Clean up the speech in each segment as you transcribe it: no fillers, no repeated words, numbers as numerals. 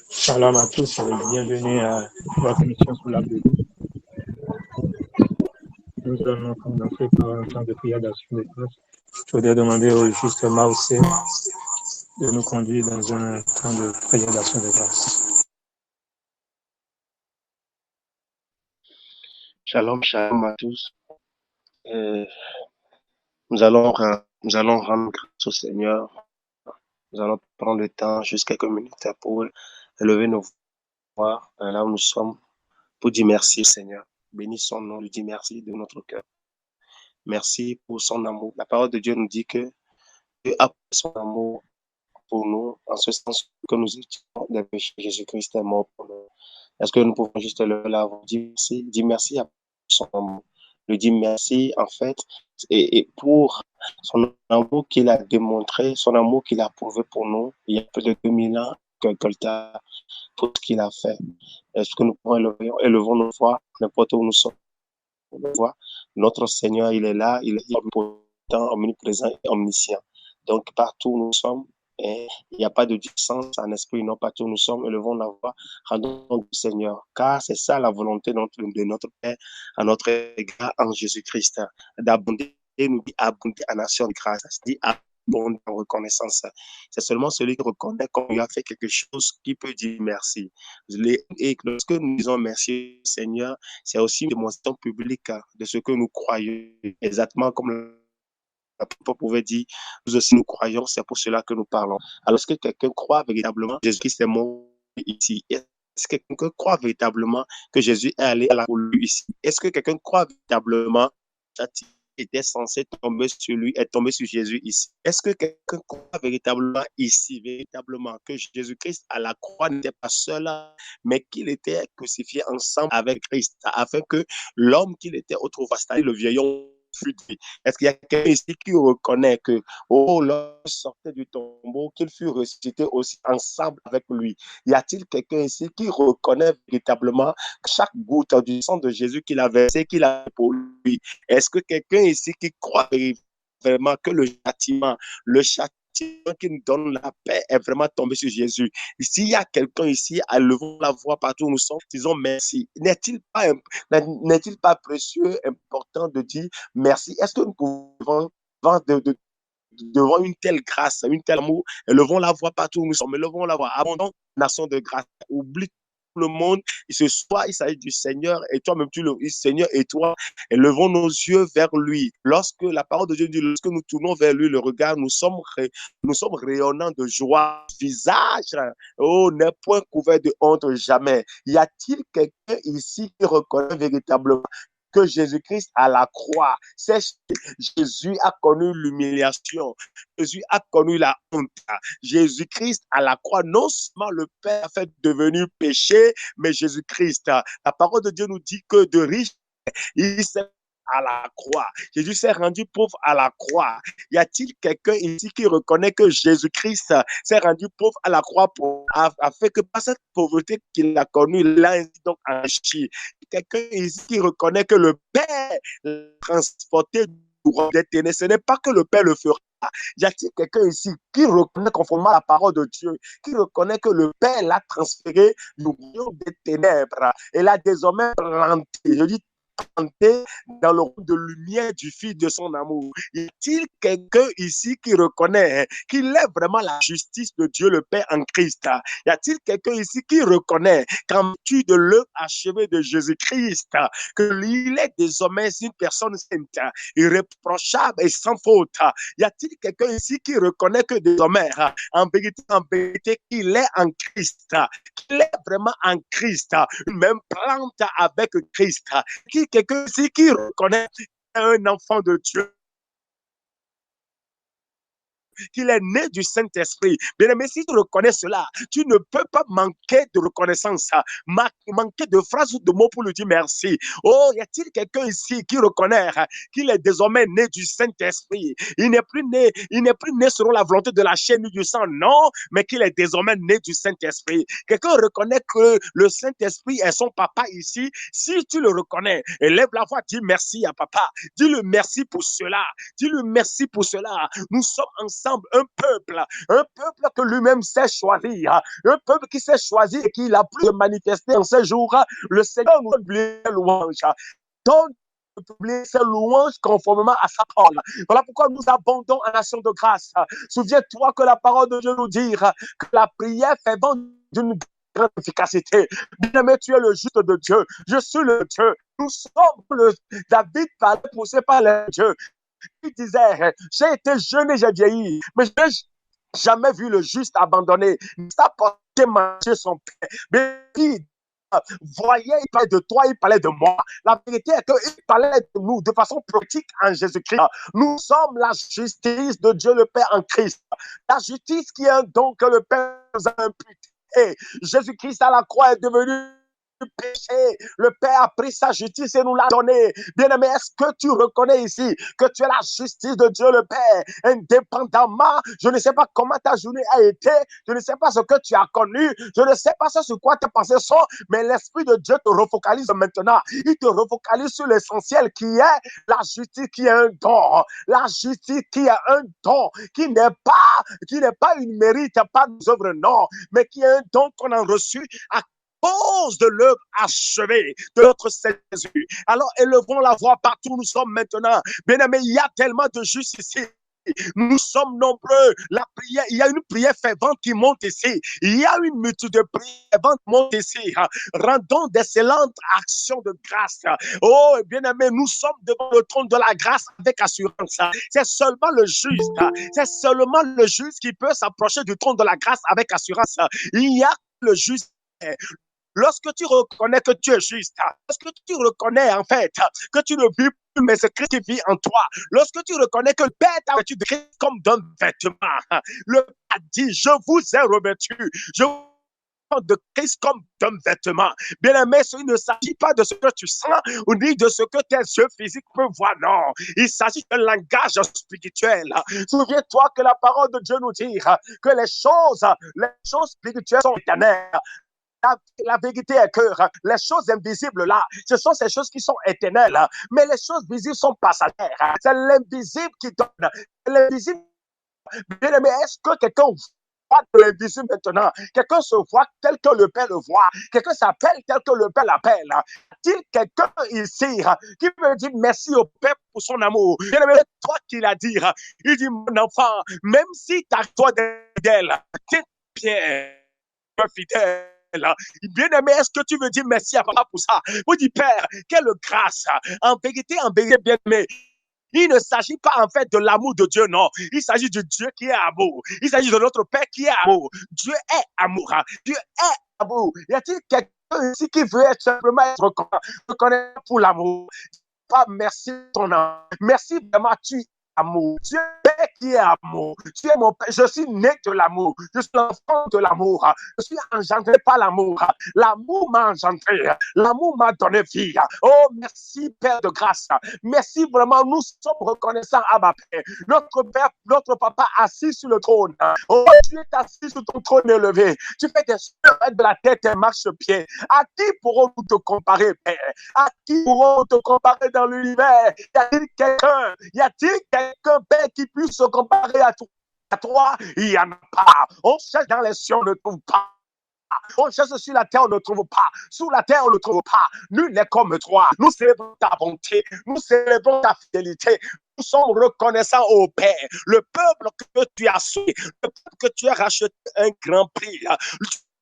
Shalom à tous et bienvenue à votre émission sur la Bible. Nous allons commencer par un temps de prière d'action de grâce. Je voudrais demander au juste Mausé de nous conduire dans un temps de prière d'action de grâce. Shalom, shalom à tous. Nous allons rendre grâce au Seigneur. Nous allons prendre le temps, juste quelques minutes pour élever nos voix là où nous sommes, pour dire merci au Seigneur. Bénis son nom, lui dire merci de notre cœur. Merci pour son amour. La parole de Dieu nous dit que Dieu a son amour pour nous, en ce sens que nous étions des péchés. Jésus-Christ est mort pour nous. Est-ce que nous pouvons juste lever la voix, dire merci à son amour, lui dire merci en fait, et pour son amour qu'il a démontré, son amour qu'il a prouvé pour nous il y a plus de 2000 ans, Golgotha, pour ce qu'il a fait. Est-ce que nous pouvons élevons nos voix, n'importe où nous sommes, notre Seigneur, il est là, il est omnipotent, omniprésent et omniscient. Donc, partout où nous sommes, il n'y a pas de distance en esprit, non, partout où nous sommes, élevons la voix, rendons au Seigneur, car c'est ça la volonté de notre Père à notre égard en Jésus-Christ, d'abonder, nous dit abonder en action de grâce, c'est-à-dire abonder en reconnaissance. C'est seulement celui qui reconnaît qu'on lui a fait quelque chose qui peut dire merci. Et lorsque nous disons merci au Seigneur, c'est aussi une démonstration publique de ce que nous croyons, exactement comme l'apôtre pouvait dire, nous aussi nous croyons, c'est pour cela que nous parlons. Alors, est-ce que quelqu'un croit véritablement que Jésus-Christ est mort ici? Est-ce que quelqu'un croit véritablement que Jésus est allé à la croix ici? Est-ce que quelqu'un croit véritablement que était censé tomber sur lui, est tombé sur Jésus ici? Est-ce que quelqu'un croit véritablement ici, véritablement, que Jésus-Christ à la croix n'était pas seul, mais qu'il était crucifié ensemble avec Christ, afin que l'homme qu'il était autrefois, c'est-à-dire le vieil homme, fut dit. Est-ce qu'il y a quelqu'un ici qui reconnaît que, oh, l'homme sortait du tombeau, qu'il fut ressuscité aussi ensemble avec lui? Y a-t-il quelqu'un ici qui reconnaît véritablement chaque goutte du sang de Jésus qu'il a versé, qu'il a pour lui? Est-ce que quelqu'un ici qui croit vraiment que le châtiment qui nous donne la paix est vraiment tombé sur Jésus? S'il y a quelqu'un ici, levons la voix partout où nous sommes, disons merci. N'est-il pas précieux, important de dire merci? Est-ce que nous pouvons devant une telle grâce, une telle amour, élevons la voix partout où nous sommes, élevons la voix, abondons nation de grâce, oublie le monde, ce soir, il s'agit du Seigneur, et toi-même, tu le dis, Seigneur, et toi, élevons nos yeux vers lui. Lorsque la parole de Dieu dit, lorsque nous tournons vers lui le regard, nous sommes rayonnants de joie, visage, oh, n'est point couvert de honte jamais. Y a-t-il quelqu'un ici qui reconnaît véritablement que Jésus-Christ à la croix, Jésus a connu l'humiliation, Jésus a connu la honte. Jésus-Christ à la croix, non seulement le Père a fait devenir péché, mais Jésus-Christ, la parole de Dieu nous dit que de riche, il s'est à la croix. Jésus s'est rendu pauvre à la croix. Y a-t-il quelqu'un ici qui reconnaît que Jésus-Christ s'est rendu pauvre à la croix afin que par cette pauvreté qu'il a connue, il a donc enrichi? Quelqu'un ici qui reconnaît que le Père l'a transporté du royaume des ténèbres. Ce n'est pas que le Père le fera. Y a-t-il quelqu'un ici qui reconnaît conformément à la parole de Dieu, qui reconnaît que le Père l'a transféré du royaume des ténèbres et l'a désormais planté? Je dis planté dans le rôle de lumière du Fils de son amour. Y a-t-il quelqu'un ici qui reconnaît qu'il est vraiment la justice de Dieu le Père en Christ? Y a-t-il quelqu'un ici qui reconnaît qu'en vertu de l'œuvre achevée de Jésus-Christ, qu'il est désormais une personne sainte, irréprochable et sans faute? Y a-t-il quelqu'un ici qui reconnaît que désormais, en vérité, qu'il est en Christ, qu'il est vraiment en Christ, une même plante avec Christ? Quelqu'un ici qui reconnaît un enfant de Dieu, qu'il est né du Saint-Esprit. Bien aimé, si tu reconnais cela, tu ne peux pas manquer de reconnaissance, manquer de phrases ou de mots pour lui dire merci. Oh, y a-t-il quelqu'un ici qui reconnaît qu'il est désormais né du Saint-Esprit? Il n'est plus né selon la volonté de la chair ni du sang, non, mais qu'il est désormais né du Saint-Esprit. Quelqu'un reconnaît que le Saint-Esprit est son papa ici. Si tu le reconnais, élève la voix, dis merci à papa. Dis-le merci pour cela. Dis-le merci pour cela. Nous sommes ensemble rassemble un peuple que lui-même s'est choisi, un peuple qui s'est choisi et qui l'a plus manifesté en ces jours. Le Seigneur nous donne les louanges. Donc, publier ses louanges conformément à sa parole. Voilà pourquoi nous abondons en action de grâce. Souviens-toi que la parole de Dieu nous dit que la prière fait vendre d'une grande efficacité. Bien-aimé, tu es le juste de Dieu. Je suis le Dieu. Nous sommes le David parlait poussé par le Dieu. Il disait, j'ai été jeune et j'ai vieilli, mais je n'ai jamais vu le juste abandonné. Il n'a pas manger son pain. Mais il voyez, il parlait de toi, il parlait de moi. La vérité est qu'il parlait de nous de façon pratique en Jésus-Christ. Nous sommes la justice de Dieu le Père en Christ. La justice qui est un don que le Père nous a imputé. Jésus-Christ à la croix est devenu péché. Le Père a pris sa justice et nous l'a donné. Bien-aimé, est-ce que tu reconnais ici que tu es la justice de Dieu le Père, indépendamment? Je ne sais pas comment ta journée a été, je ne sais pas ce que tu as connu, je ne sais pas ce sur quoi tes pensées sont, mais l'Esprit de Dieu te refocalise maintenant. Il te refocalise sur l'essentiel qui est la justice qui est un don. La justice qui est un don, qui n'est pas une mérite, pas nos œuvres, non, mais qui est un don qu'on a reçu à cause de l'œuvre achevée de notre Seigneur Jésus. Alors élevons la voix partout où nous sommes maintenant. Bien-aimés, il y a tellement de justes ici. Nous sommes nombreux. La prière, il y a une prière fervente qui monte ici. Il y a une multitude de prières ferventes qui montent ici. Rendons d'excellentes actions de grâce. Oh, bien-aimés, nous sommes devant le trône de la grâce avec assurance. C'est seulement le juste. C'est seulement le juste qui peut s'approcher du trône de la grâce avec assurance. Il y a le juste. Lorsque tu reconnais que tu es juste, lorsque tu reconnais en fait que tu ne vis plus, mais c'est Christ qui vit en toi, lorsque tu reconnais que le Père t'a revêtu de Christ comme d'un vêtement, le Père a dit, je vous ai revêtu, je vous de Christ comme d'un vêtement. Bien aimé, il ne s'agit pas de ce que tu sens ou ni de ce que tes yeux physiques peuvent voir, non. Il s'agit d'un langage spirituel. Souviens-toi que la parole de Dieu nous dit que les choses spirituelles sont éternelles. La vérité est que les choses invisibles là, ce sont ces choses qui sont éternelles, mais les choses visibles sont passagères. C'est l'invisible qui donne. L'invisible. Bien aimé, est-ce que quelqu'un voit de l'invisible maintenant? Quelqu'un se voit tel que le Père le voit. Quelqu'un s'appelle tel que le Père l'appelle. Dit quelqu'un ici qui veut dire merci au Père pour son amour? Bien aimé, toi qui l'as dit, il dit mon enfant, même si tu as toi d'elle, t'es Pierre, fidèle. Bien-aimé, est-ce que tu veux dire merci à papa pour ça? Vous dites, Père, quelle grâce! En vérité, bien-aimé, il ne s'agit pas en fait de l'amour de Dieu, non. Il s'agit de Dieu qui est amour. Il s'agit de notre Père qui est amour. Dieu est amour. Dieu est amour. Y a-t-il quelqu'un ici qui veut simplement être reconnaissant pour l'amour? Pas merci ton âme. Merci vraiment, tu amour. Dieu qui est amour. Tu es mon Père. Je suis né de l'amour. Je suis l'enfant de l'amour. Je suis engendré par l'amour. L'amour m'a engendré. L'amour m'a donné vie. Oh, merci Père de grâce. Merci vraiment. Nous sommes reconnaissants à ma Père. Notre Père, notre Papa assis sur le trône. Oh, tu es assis sur ton trône élevé. Tu fais des choses de la tête et marche-pied. À qui pourrons-nous te comparer, Père? À qui pourrons-nous te comparer dans l'univers? Y a-t-il quelqu'un? Y a-t-il quelqu'un, Père, qui puisse se comparer à toi? Il n'y en a pas. On cherche dans les cieux, on ne trouve pas. On cherche sur la terre, on ne trouve pas. Sous la terre, on ne trouve pas. Nul n'est comme toi. Nous célébrons ta bonté. Nous célébrons ta fidélité. Nous sommes reconnaissants au Père. Le peuple que tu as sauvé, le peuple que tu as racheté un grand prix.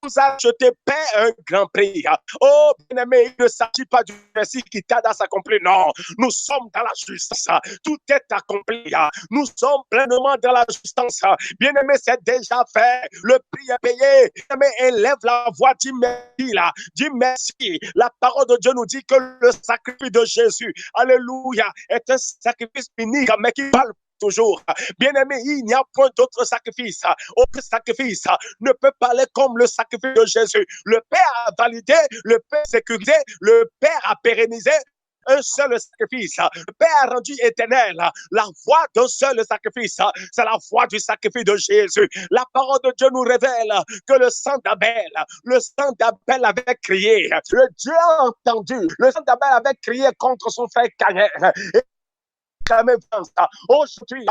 Nous a acheté Père un grand prix. Oh, bien-aimé, il ne s'agit pas du récit qui t'a à s'accomplir. Non, nous sommes dans la justice. Tout est accompli. Nous sommes pleinement dans la justice. Bien-aimé, c'est déjà fait. Le prix est payé. Bien-aimé, élève la voix, dis merci. Dis merci. La parole de Dieu nous dit que le sacrifice de Jésus, alléluia, est un sacrifice unique, mais qui parle toujours. Bien-aimé, il n'y a point d'autre sacrifice. Aucun sacrifice ne peut parler comme le sacrifice de Jésus. Le Père a validé, le Père a sécurisé, le Père a pérennisé un seul sacrifice. Le Père a rendu éternel la voix d'un seul sacrifice. C'est la voix du sacrifice de Jésus. La parole de Dieu nous révèle que le sang d'Abel avait crié. Le Dieu a entendu. Le sang d'Abel avait crié contre son frère Caïn. Aujourd'hui,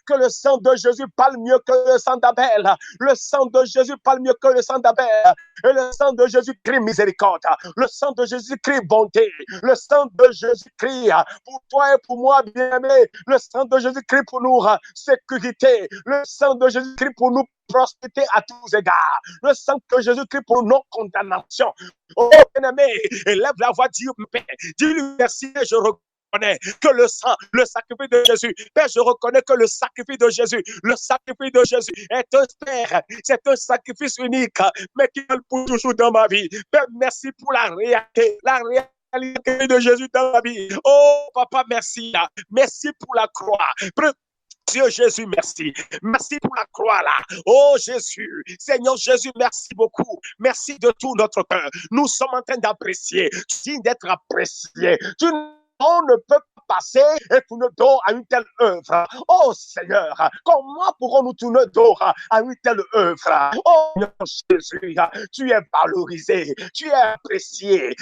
que le sang de Jésus parle mieux que le sang d'Abel. Le sang de Jésus parle mieux que le sang d'Abel. Et le sang de Jésus crie miséricorde. Le sang de Jésus crie bonté. Le sang de Jésus crie pour toi et pour moi, bien-aimé. Le sang de Jésus crie pour nous sécurité. Le sang de Jésus crie pour nous prospérité à tous égards. Le sang de Jésus crie pour nos condamnations. Oh, bien-aimé, élève la voix, dis-lui merci, je reconnais que le sang, le sacrifice de Jésus, Père, je reconnais que le sacrifice de Jésus est un Père, c'est un sacrifice unique, mais qui est pour toujours dans ma vie. Père, merci pour la réalité de Jésus dans ma vie. Oh, papa, merci. Merci pour la croix. Dieu Jésus, merci. Merci pour la croix là. Oh Jésus, Seigneur Jésus, merci beaucoup. Merci de tout notre cœur. Nous sommes en train d'apprécier, digne d'être apprécié. On ne peut pas passer et tourner dos à une telle œuvre. Oh Seigneur, comment pourrons-nous tourner dos à une telle œuvre? Oh Jésus, tu es valorisé, tu es apprécié.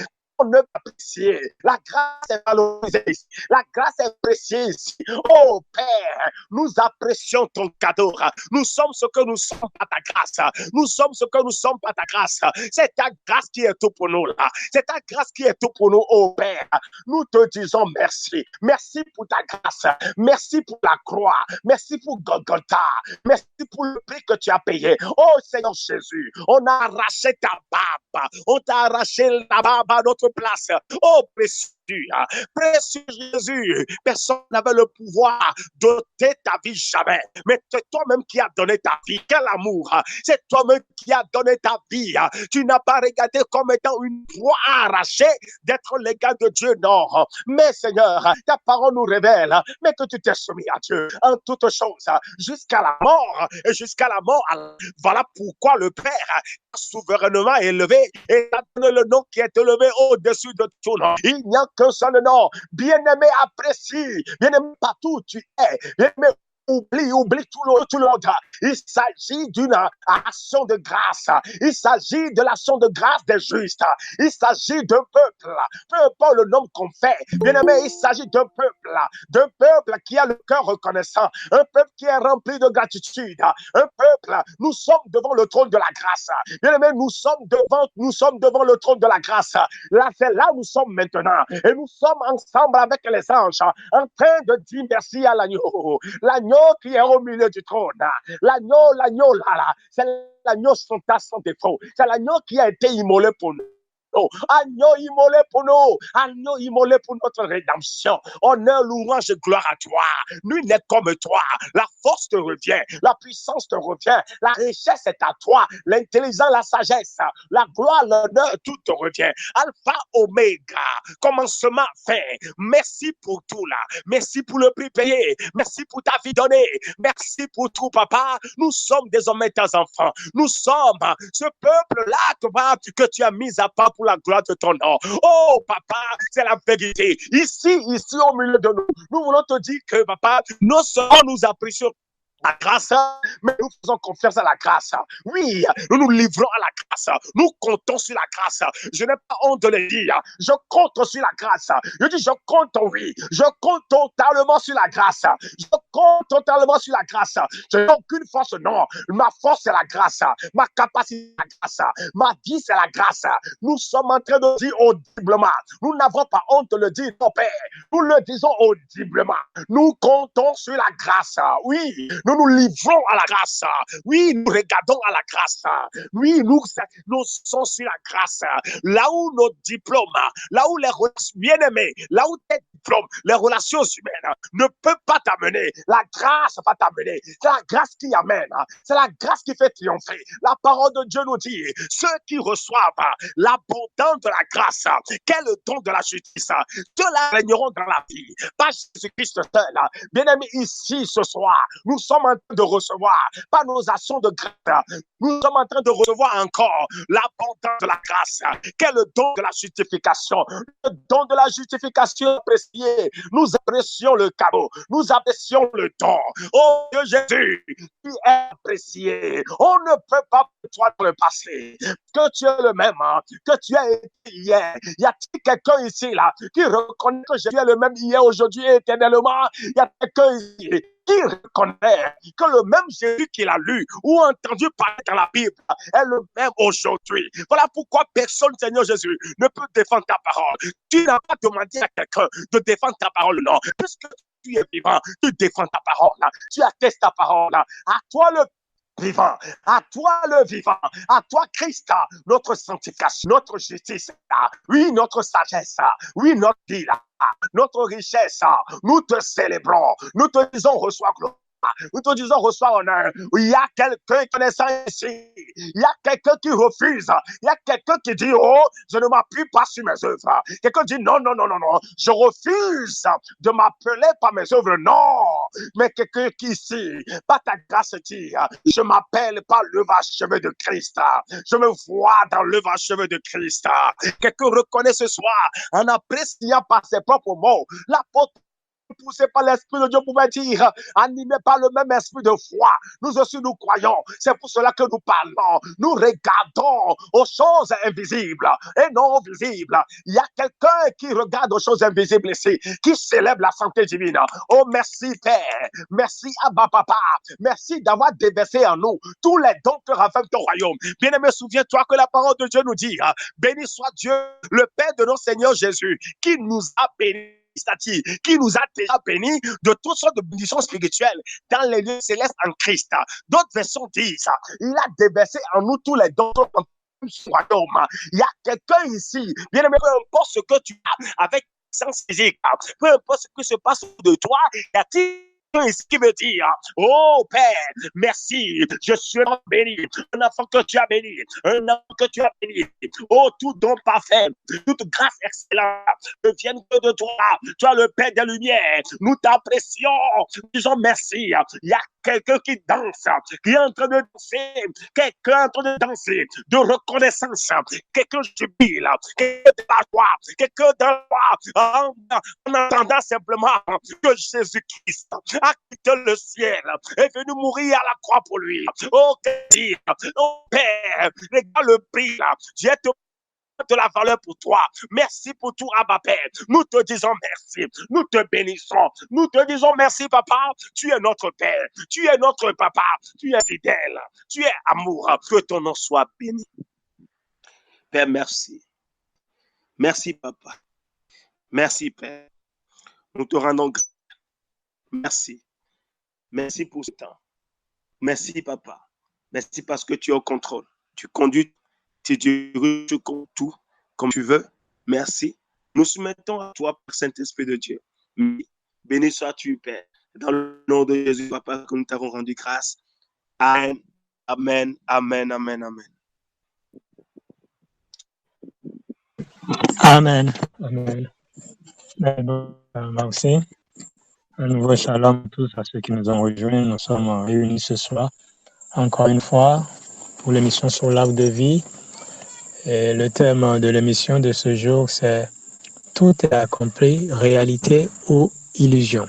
On ne peut apprécier. La grâce est valorisée ici. La grâce est appréciée ici. Oh Père, nous apprécions ton cadeau. Nous sommes ce que nous sommes par ta grâce. Nous sommes ce que nous sommes par ta grâce. C'est ta grâce qui est tout pour nous là. C'est ta grâce qui est tout pour nous, oh Père. Nous te disons merci. Merci pour ta grâce. Merci pour la croix. Merci pour Golgotha. Merci pour le prix que tu as payé. Oh Seigneur Jésus, on a arraché ta barbe. On t'a arraché la barbe à notre place. Oh, précieux Jésus, personne n'avait le pouvoir d'ôter ta vie jamais. Mais c'est toi-même qui as donné ta vie. Quel amour! C'est toi-même qui as donné ta vie. Tu n'as pas regardé comme étant une proie arrachée d'être l'égal de Dieu, non. Mais Seigneur, ta parole nous révèle, mais que tu t'es soumis à Dieu en toutes choses, jusqu'à la mort et jusqu'à la mort. Voilà pourquoi le Père souverainement élevé et a donné le nom qui est élevé au-dessus de tout nom. Il n'y a qu'un seul nom. Bien-aimé, apprécie. Bien-aimé, partout où tu es. Bien-aimé, oublie tout l'autre. Il s'agit d'une action de grâce. Il s'agit de l'action de grâce des justes. Il s'agit d'un peuple. Peu importe le nom qu'on fait. Bien-aimé, il s'agit d'un peuple qui a le cœur reconnaissant. Un peuple qui est rempli de gratitude. Un peuple, nous sommes devant le trône de la grâce. Bien-aimé, nous sommes devant le trône de la grâce. Là, c'est là où nous sommes maintenant. Et nous sommes ensemble avec les anges en train de dire merci à l'agneau. L'agneau qui est au milieu du trône. L'agneau là, c'est l'agneau sans défaut. C'est l'agneau qui a été immolé pour nous. Agneau immolé pour nous, agneau immolé pour notre rédemption. Honneur, louange et gloire à toi. Nul n'est comme toi. La force te revient, la puissance te revient, la richesse est à toi, l'intelligence, la sagesse, la gloire, l'honneur, tout te revient. Alpha, Oméga, commencement, fin. Merci pour tout là. Merci pour le prix payé. Merci pour ta vie donnée. Merci pour tout, papa. Nous sommes désormais tes enfants. Nous sommes ce peuple-là que tu as mis à part pour la gloire de ton nom. Oh, papa, c'est la vérité. Ici, au milieu de nous, nous voulons te dire que, papa, non seulement nous apprécions la grâce, mais nous faisons confiance à la grâce. Oui, nous nous livrons à la grâce. Nous comptons sur la grâce. Je n'ai pas honte de le dire. Je compte sur la grâce. Je dis, je compte, oui. Je compte totalement sur la grâce. Je compte totalement sur la grâce. Je n'ai aucune force, non. Ma force, c'est la grâce. Ma capacité, c'est la grâce. Ma vie, c'est la grâce. Nous sommes en train de dire audiblement. Nous n'avons pas honte de le dire, non, Père. Nous le disons audiblement. Nous comptons sur la grâce. Oui. Nous nous livrons à la grâce. Oui, nous regardons à la grâce. Oui, nous sommes sur la grâce. Là où nos diplômes, là où les relations bien-aimées, là où tes diplômes, les relations humaines ne peuvent pas t'amener, la grâce va t'amener. C'est la grâce qui amène. C'est la grâce qui fait triompher. La parole de Dieu nous dit, ceux qui reçoivent l'abondance de la grâce, quel don de la justice, ceux-là régneront dans la vie. Pas Jésus-Christ seul. Bien-aimés, ici ce soir, nous sommes en train de recevoir, pas nos actions de grâce, nous sommes en train de recevoir encore l'abondance de la grâce. Quel don de la justification? Le don de la justification apprécié. Nous apprécions le cadeau, nous apprécions dans le temps. Oh Dieu Jésus, tu es apprécié. On ne peut pas pour toi dans le passé. Que tu es le même, hein, que tu as été hier. Y a-t-il quelqu'un ici là qui reconnaît que Jésus est le même hier, aujourd'hui et éternellement? Y a quelqu'un ici qui reconnaît que le même Jésus qu'il a lu ou entendu parler dans la Bible est le même aujourd'hui. Voilà pourquoi personne, Seigneur Jésus, ne peut défendre ta parole. Tu n'as pas demandé à quelqu'un de défendre ta parole, non. Puisque tu es vivant, tu défends ta parole, tu attestes ta parole. À toi le vivant, à toi le vivant, à toi Christ, notre sanctification, notre justice, oui, notre sagesse, oui, notre vie, notre richesse, nous te célébrons, nous te disons reçois gloire. Nous te disons, reçois honneur. Il y a quelqu'un connaissant ici. Il y a quelqu'un qui refuse. Il y a quelqu'un qui dit, oh, je ne m'appuie pas sur mes œuvres. Quelqu'un dit, non, non, non, non, non. Je refuse de m'appeler par mes œuvres. Non. Mais quelqu'un qui ici, par ta grâce, dit, je m'appelle par le vache-cheveux de Christ. Je me vois dans le vache-cheveux de Christ. Quelqu'un reconnaît ce soir, en appréciant par ses propres mots, l'apôtre poussé par l'Esprit de Dieu pouvait dire, animé par le même esprit de foi. Nous aussi, nous croyons. C'est pour cela que nous parlons. Nous regardons aux choses invisibles et non visibles. Il y a quelqu'un qui regarde aux choses invisibles ici, qui célèbre la santé divine. Oh, merci Père. Merci Abba Papa. Merci d'avoir déversé en nous tous les dons que rafferme ton royaume. Bien-aimé, souviens-toi que la parole de Dieu nous dit, béni soit Dieu, le Père de notre Seigneur Jésus, qui nous a bénis, qui nous a déjà bénis de toutes sortes de bénédictions spirituelles dans les lieux célestes en Christ. D'autres versions disent, il a déversé en nous tous les dons du royaume. Il y a quelqu'un ici, bien aimé, peu importe ce que tu as avec sens physique, peu importe ce qui se passe de toi, il y a-t-il ce qui veut dire, oh Père, merci, je suis béni, un enfant que tu as béni, un enfant que tu as béni, oh tout don parfait, toute grâce excellente ne vienne que de toi, toi le Père des Lumières, nous t'apprécions, nous disons merci, il y a quelqu'un qui danse, qui est en train de danser, quelqu'un en train de danser, de reconnaissance, quelqu'un jubile, quelqu'un de la joie, quelqu'un de la joie, en entendant simplement que Jésus-Christ a quitté le ciel, est venu mourir à la croix pour lui. Oh, que dire, oh Père, regarde le prix, j'ai de la valeur pour toi. Merci pour tout, Abba Père. Nous te disons merci. Nous te bénissons. Nous te disons merci, Papa. Tu es notre Père. Tu es notre Papa. Tu es fidèle. Tu es amour. Que ton nom soit béni. Père, merci. Merci, Papa. Merci, Père. Nous te rendons grâce. Merci. Merci pour ce temps. Merci, Papa. Merci parce que tu es au contrôle. Tu conduis. Tu diriges tout comme tu veux. Merci. Nous soumettons à toi, Saint-Esprit de Dieu. Béni sois-tu, Père. Dans le nom de Jésus, Papa, que nous t'avons rendu grâce. Amen. Amen. Amen. Amen. Amen. Amen. Merci. Un nouveau shalom à tous, à ceux qui nous ont rejoints. Nous sommes réunis ce soir, encore une fois, pour l'émission sur l'arbre de vie. Et le thème de l'émission de ce jour, c'est « Tout est accompli, réalité ou illusion ».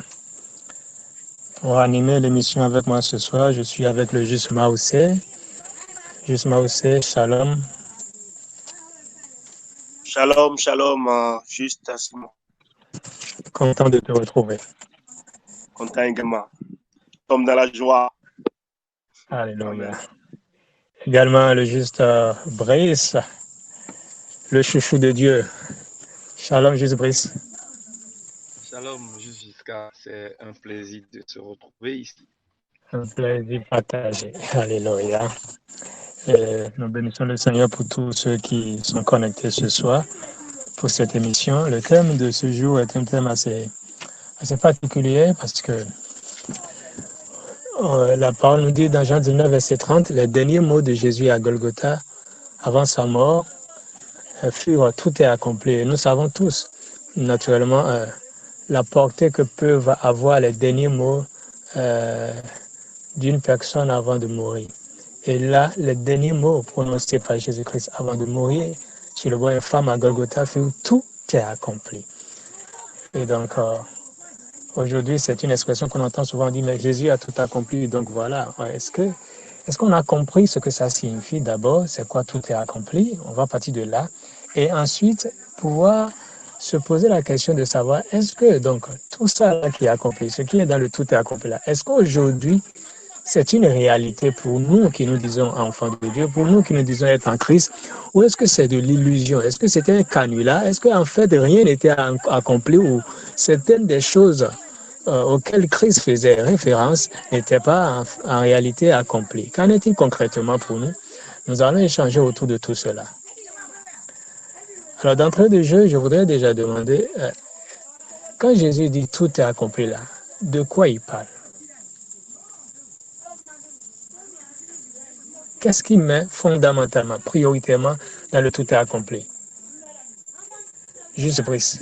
Pour animer l'émission avec moi ce soir, je suis avec le Juste Maoussé. Juste Maoussé, shalom. Shalom, shalom, juste à ce moment. Content de te retrouver. Content également. Comme dans la joie. Alléluia. Également le Juste Brice, le chouchou de Dieu. Shalom, Juste Brice. Shalom, Juste Jusqu'à. C'est un plaisir de se retrouver ici. Un plaisir partagé. Alléluia. Et nous bénissons le Seigneur pour tous ceux qui sont connectés ce soir pour cette émission. Le thème de ce jour est un thème assez particulier parce que la parole nous dit dans Jean 19, verset 30, les derniers mots de Jésus à Golgotha avant sa mort furent « tout est accompli ». Et nous savons tous, naturellement, la portée que peuvent avoir les derniers mots d'une personne avant de mourir. Et là, les derniers mots prononcés par Jésus-Christ avant de mourir chez le bois infâme à Golgotha furent « tout est accompli ». Et donc, Aujourd'hui, c'est une expression qu'on entend souvent, on dit, mais Jésus a tout accompli, donc voilà. Ouais, est-ce qu'on a compris ce que ça signifie d'abord? C'est quoi tout est accompli? On va partir de là. Et ensuite, pouvoir se poser la question de savoir, est-ce que donc tout ça là qui est accompli, ce qui est dans le tout est accompli là, est-ce qu'aujourd'hui, c'est une réalité pour nous qui nous disons enfants de Dieu, pour nous qui nous disons être en Christ, ou est-ce que c'est de l'illusion? Est-ce que c'était un canular? Est-ce qu'en fait rien n'était accompli ou certaines des choses auxquelles Christ faisait référence n'étaient pas en réalité accomplies? Qu'en est-il concrètement pour nous? Nous allons échanger autour de tout cela. Alors d'entrée de jeu, je voudrais déjà demander, quand Jésus dit tout est accompli là, de quoi il parle? Qu'est-ce qu'il met fondamentalement, prioritairement dans le tout est accompli? Juste Brice.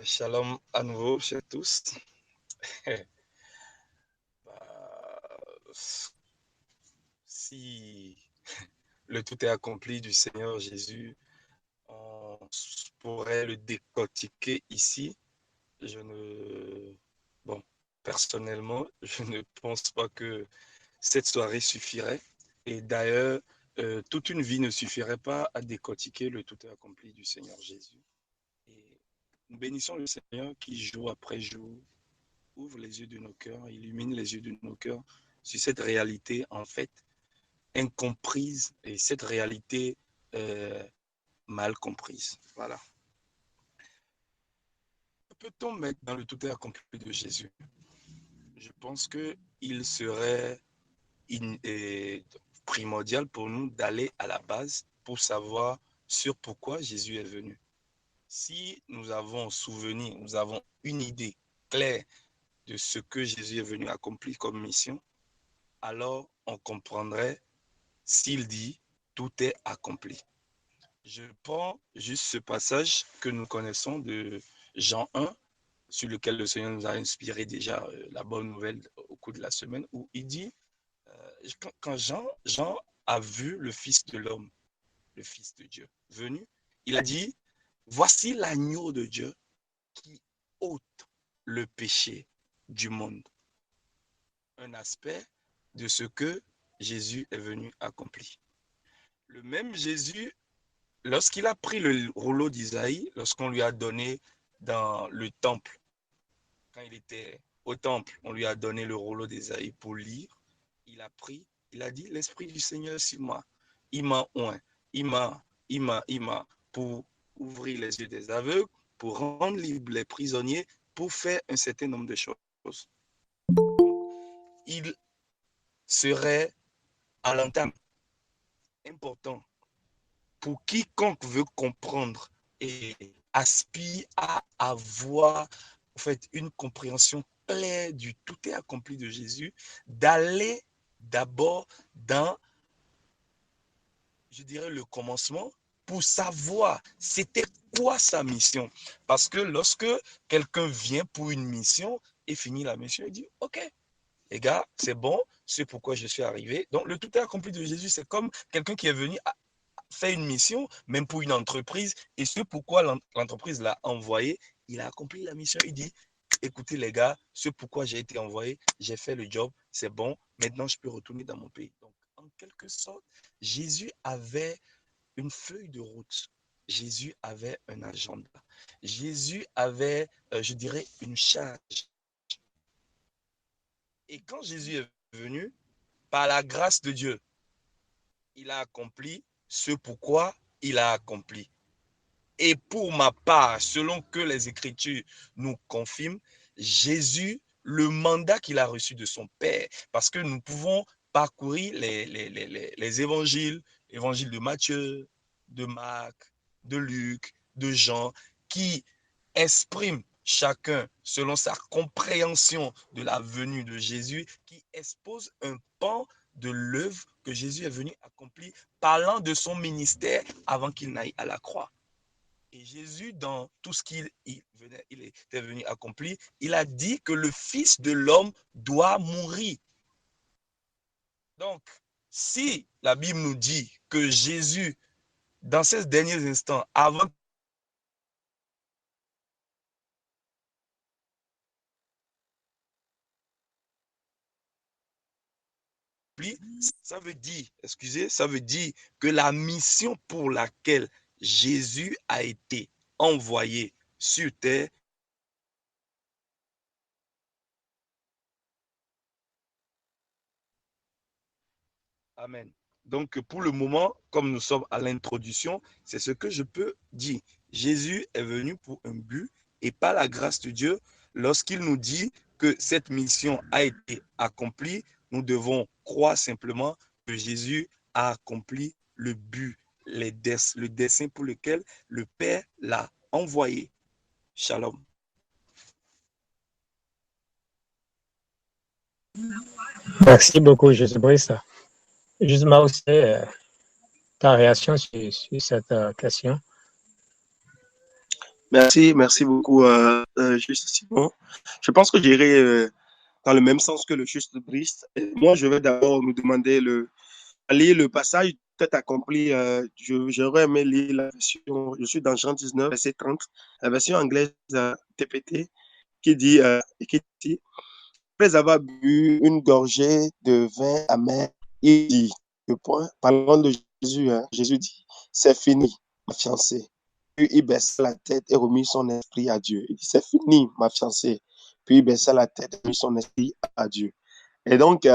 Shalom à nouveau chez tous. Si le tout est accompli du Seigneur Jésus, on pourrait le décortiquer ici. Personnellement, je ne pense pas que cette soirée suffirait. Et d'ailleurs, toute une vie ne suffirait pas à décortiquer le tout est accompli du Seigneur Jésus. Et nous bénissons le Seigneur qui, jour après jour, ouvre les yeux de nos cœurs, illumine les yeux de nos cœurs sur cette réalité, en fait, incomprise et cette réalité mal comprise. Voilà. Peut-on mettre dans le tout est accompli de Jésus? Je pense qu'il serait primordial pour nous d'aller à la base pour savoir sur pourquoi Jésus est venu. Si nous avons souvenir, nous avons une idée claire de ce que Jésus est venu accomplir comme mission, alors on comprendrait s'il dit tout est accompli. Je prends juste ce passage que nous connaissons de Jean 1, sur lequel le Seigneur nous a inspiré déjà la bonne nouvelle au cours de la semaine, où il dit, quand Jean a vu le Fils de l'homme, le Fils de Dieu, venu, il a dit, voici l'agneau de Dieu qui ôte le péché du monde. Un aspect de ce que Jésus est venu accomplir. Le même Jésus, lorsqu'il a pris le rouleau d'Isaïe, lorsqu'on lui a donné dans le temple, quand il était au temple, on lui a donné le rouleau d'Isaïe pour lire, il a pris, il a dit, l'Esprit du Seigneur sur moi, il m'a oint, il m'a pour ouvrir les yeux des aveugles, pour rendre libres les prisonniers, pour faire un certain nombre de choses. Il serait à l'entame important pour quiconque veut comprendre et aspire à avoir en fait une compréhension claire du tout est accompli de Jésus, d'aller d'abord dans, je dirais, le commencement pour savoir c'était quoi sa mission. Parce que lorsque quelqu'un vient pour une mission et finit la mission, il dit « Ok, les gars, c'est bon, c'est pourquoi je suis arrivé. » Donc, le tout est accompli de Jésus, c'est comme quelqu'un qui est venu faire une mission, même pour une entreprise, et c'est pourquoi l'entreprise l'a envoyé, il a accompli la mission. Il dit, écoutez les gars, c'est pourquoi j'ai été envoyé, j'ai fait le job, c'est bon, maintenant je peux retourner dans mon pays. Donc, en quelque sorte, Jésus avait une feuille de route. Jésus avait un agenda. Jésus avait, je dirais, une charge. Et quand Jésus est venu, par la grâce de Dieu, il a accompli ce pourquoi il a accompli. Et pour ma part, selon que les Écritures nous confirment, Jésus, le mandat qu'il a reçu de son Père, parce que nous pouvons parcourir les évangiles, l'évangile de Matthieu, de Marc, de Luc, de Jean, qui expriment chacun selon sa compréhension de la venue de Jésus, qui expose un pan de l'œuvre que Jésus est venu accomplir, parlant de son ministère avant qu'il n'aille à la croix. Et Jésus, dans tout ce qu'il était venu accomplir, il a dit que le Fils de l'homme doit mourir. Donc, si la Bible nous dit que Jésus dans ces derniers instants, avant ça veut dire, excusez, ça veut dire que la mission pour laquelle Jésus a été envoyé sur terre Amen. Donc, pour le moment, comme nous sommes à l'introduction, c'est ce que je peux dire. Jésus est venu pour un but et par la grâce de Dieu, lorsqu'il nous dit que cette mission a été accomplie, nous devons croire simplement que Jésus a accompli le but, le dessein pour lequel le Père l'a envoyé. Shalom. Merci beaucoup, Jésus-Christ. Justement, aussi, ta réaction sur cette question. Merci beaucoup, Juste Simon. Je pense que j'irai dans le même sens que le Juste Brice. Moi, je vais d'abord nous demander lire le passage peut-être accompli. J'aurais aimé lire la version, je suis dans Jean 19, verset 30, la version anglaise TPT, qui dit, après avoir bu une gorgée de vin amer, il dit, parlant de Jésus, Jésus dit, c'est fini, ma fiancée. Puis il baissa la tête et remit son esprit à Dieu. Il dit, c'est fini, ma fiancée. Puis il baissa la tête et remit son esprit à Dieu. Et donc,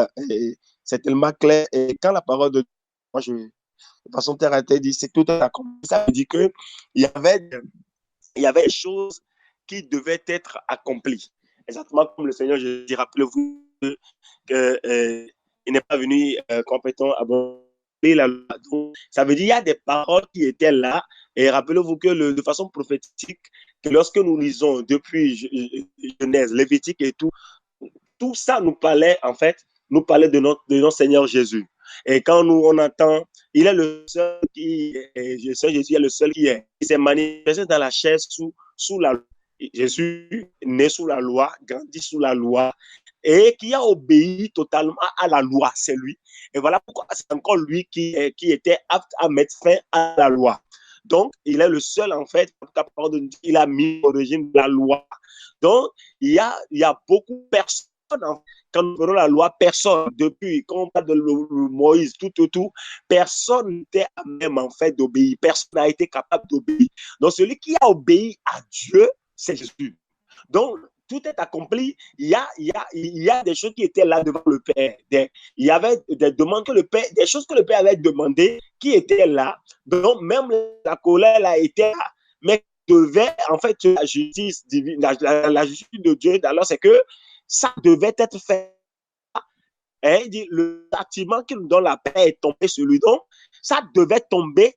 c'est tellement clair. Et quand la parole de Dieu, moi, de façon terre à terre, dit, c'est tout à accompli. Ça veut dire qu'il y avait des choses qui devaient être accomplies. Exactement comme le Seigneur, je dis, rappelez-vous qu'il n'est pas venu compétent à abolir la loi. Donc, ça veut dire qu'il y a des paroles qui étaient là. Et rappelez-vous que de façon prophétique, que lorsque nous lisons depuis Genèse, Lévitique et tout ça nous parlait, en fait, de notre Seigneur Jésus. Et quand on entend, il est le seul Jésus est le seul qui s'est manifesté dans la chair sous la loi. Jésus, né sous la loi, grandi sous la loi, et qui a obéi totalement à la loi, c'est lui. Et voilà pourquoi c'est encore lui qui était apte à mettre fin à la loi. Donc, il est le seul, en fait, il a mis au régime de la loi. Donc, il y a beaucoup de personnes. Quand nous prenons la loi, personne, depuis, quand on parle de Moïse, tout, personne n'était à même, en fait, d'obéir. Personne n'a été capable d'obéir. Donc, celui qui a obéi à Dieu, c'est Jésus. Donc, tout est accompli. Il y a des choses qui étaient là devant le Père. Il y avait des demandes que le Père, des choses que le Père avait demandées qui étaient là. Donc, même la colère a été là. Mais devait, en fait, la justice divine, la justice de Dieu, alors c'est que ça devait être fait. Et il dit, le châtiment qui nous donne la paix est tombé sur lui. Donc, ça devait tomber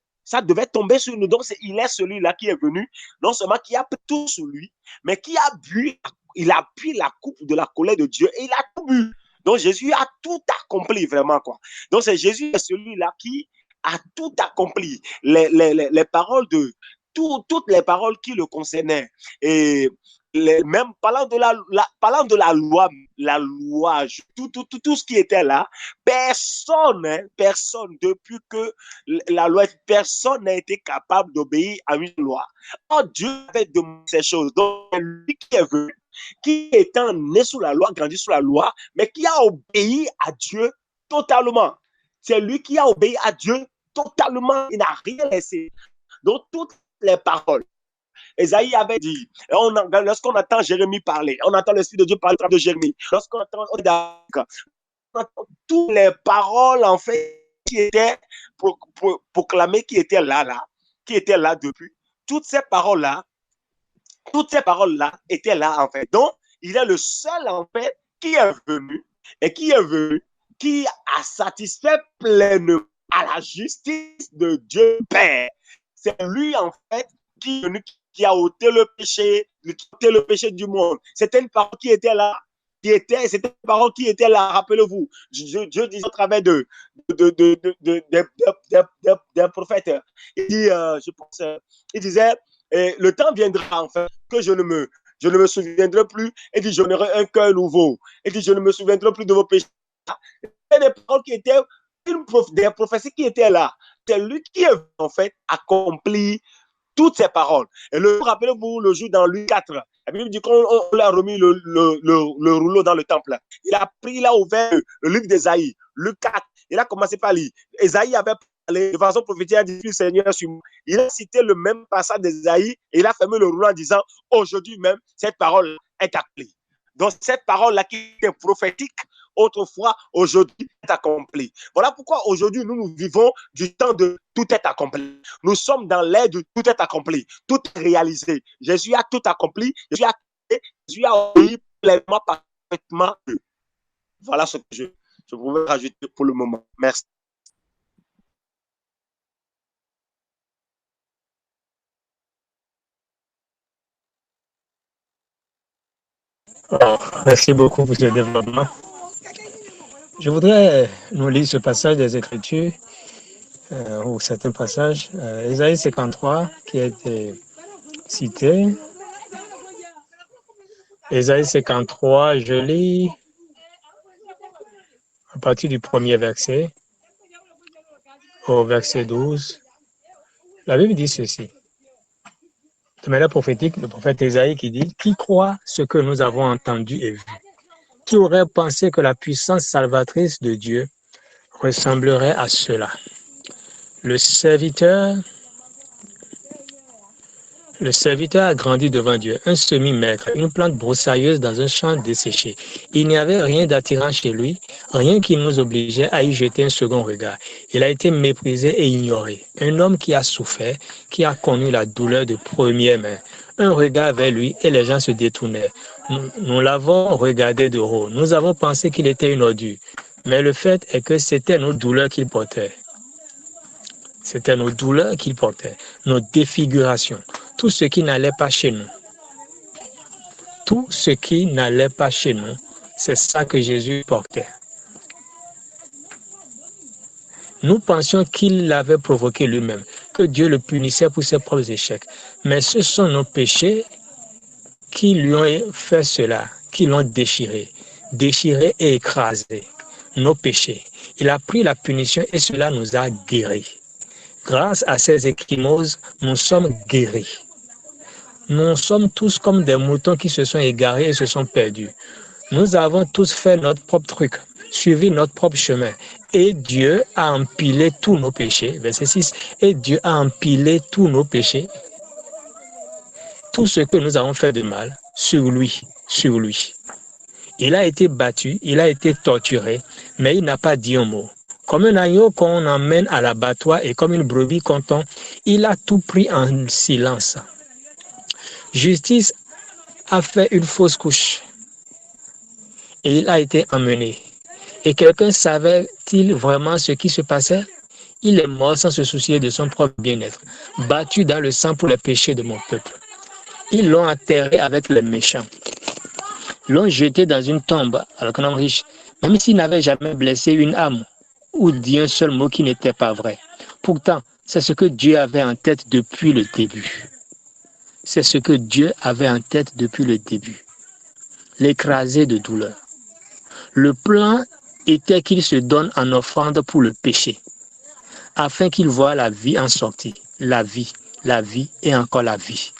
sur nous. Donc, il est celui-là qui est venu, non seulement qui a pris tout sur lui, mais qui a bu, il a pris la coupe de la colère de Dieu et il a tout bu. Donc, Jésus a tout accompli, vraiment, quoi. Donc, c'est Jésus est celui-là qui a tout accompli. Les paroles de, toutes les paroles qui le concernaient. Et même parlant de la loi, tout ce qui était là, personne, depuis que la loi, personne n'a été capable d'obéir à une loi. Oh, Dieu avait demandé ces choses. Donc, lui qui est venu, qui étant né sous la loi, grandi sous la loi, mais qui a obéi à Dieu totalement. C'est lui qui a obéi à Dieu totalement. Il n'a rien laissé. Donc, toutes les paroles. Esaïe avait dit, lorsqu'on entend Jérémie parler, on entend l'Esprit de Dieu parler de Jérémie, lorsqu'on entend toutes les paroles, en fait, qui étaient proclamées, qui étaient là depuis, toutes ces paroles-là étaient là, en fait. Donc, il est le seul, en fait, qui est venu, qui a satisfait pleinement à la justice de Dieu Père. C'est lui, en fait, qui a ôté le péché du monde. C'était une parole qui était là. C'était une parole qui était là, rappelez-vous. Dieu disait au travers des prophètes. Il dit, je pense, il disait, le temps viendra, en fait, que je ne me souviendrai plus. Il dit, je n'aurai un cœur nouveau. Il dit, je ne me souviendrai plus de vos péchés. C'était des paroles qui étaient des prophéties qui étaient là. c'est lui qui est en fait accompli toutes ces paroles. Et rappelez-vous le jour dans Luc 4, la Bible dit qu'on lui a remis le rouleau dans le temple. Il a ouvert le livre d'Ésaïe, Luc 4. Il a commencé par lire. Ésaïe avait parlé de façon prophétique, il a dit, Seigneur, sur moi. Il a cité le même passage d'Ésaïe et il a fermé le rouleau en disant, aujourd'hui même, cette parole est accomplie. Donc, cette parole-là qui était prophétique, autrefois, aujourd'hui, est accomplie. Voilà pourquoi aujourd'hui, nous vivons du temps de tout est accompli. Nous sommes dans l'ère de tout est accompli, tout est réalisé. Jésus a tout accompli, Jésus a obéi pleinement, parfaitement. Voilà ce que je pouvais rajouter pour le moment. Merci. Merci beaucoup pour ce développement. Je voudrais nous lire ce passage des Écritures, ou certains passages. Ésaïe 53, qui a été cité. Ésaïe 53, je lis à partir du premier verset au verset 12. La Bible dit ceci. De manière prophétique, le prophète Ésaïe qui dit « Qui croit ce que nous avons entendu et vu? Qui aurait pensé que la puissance salvatrice de Dieu ressemblerait à cela? Le serviteur a grandi devant Dieu, un semi-maître, une plante broussailleuse dans un champ desséché. Il n'y avait rien d'attirant chez lui, rien qui nous obligeait à y jeter un second regard. Il a été méprisé et ignoré. Un homme qui a souffert, qui a connu la douleur de première main. Un regard vers lui et les gens se détournaient. Nous l'avons regardé de haut. Nous avons pensé qu'il était une ordure. Mais le fait est que c'était nos douleurs qu'il portait. C'était nos douleurs qu'il portait, nos défigurations, tout ce qui n'allait pas chez nous. Tout ce qui n'allait pas chez nous, c'est ça que Jésus portait. Nous pensions qu'il l'avait provoqué lui-même, que Dieu le punissait pour ses propres échecs. Mais ce sont nos péchés qui lui ont fait cela, qui l'ont déchiré et écrasé. Nos péchés. Il a pris la punition et cela nous a guéris. Grâce à ces échymoses, nous sommes guéris. Nous sommes tous comme des moutons qui se sont égarés et se sont perdus. Nous avons tous fait notre propre truc, suivi notre propre chemin. Et Dieu a empilé tous nos péchés. Verset 6. Et Dieu a empilé tous nos péchés. Tout ce que nous avons fait de mal, sur lui. Il a été battu, il a été torturé, mais il n'a pas dit un mot. Comme un agneau qu'on emmène à l'abattoir et comme une brebis qu'on tond, il a tout pris en silence. Justice a fait une fausse couche et il a été emmené. Et quelqu'un savait-il vraiment ce qui se passait? Il est mort sans se soucier de son propre bien-être, battu dans le sang pour les péchés de mon peuple. Ils l'ont enterré avec les méchants, l'ont jeté dans une tombe avec un homme riche, même s'il n'avait jamais blessé une âme ou dit un seul mot qui n'était pas vrai. Pourtant, c'est ce que Dieu avait en tête depuis le début. C'est ce que Dieu avait en tête depuis le début. L'écraser de douleur. Le plan était qu'il se donne en offrande pour le péché, afin qu'il voie la vie en sortie. La vie et encore la vie.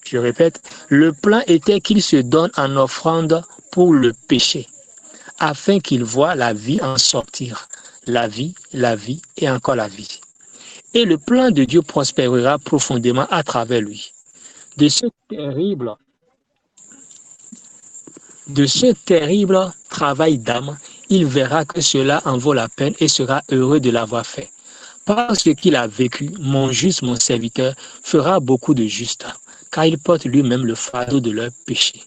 Je répète, le plan était qu'il se donne en offrande pour le péché, afin qu'il voie la vie en sortir. La vie et encore la vie. Et le plan de Dieu prospérera profondément à travers lui. De ce terrible travail d'âme, il verra que cela en vaut la peine et sera heureux de l'avoir fait. Parce qu'il a vécu, mon juste, mon serviteur, fera beaucoup de justes, car il porte lui-même le fardeau de leurs péchés.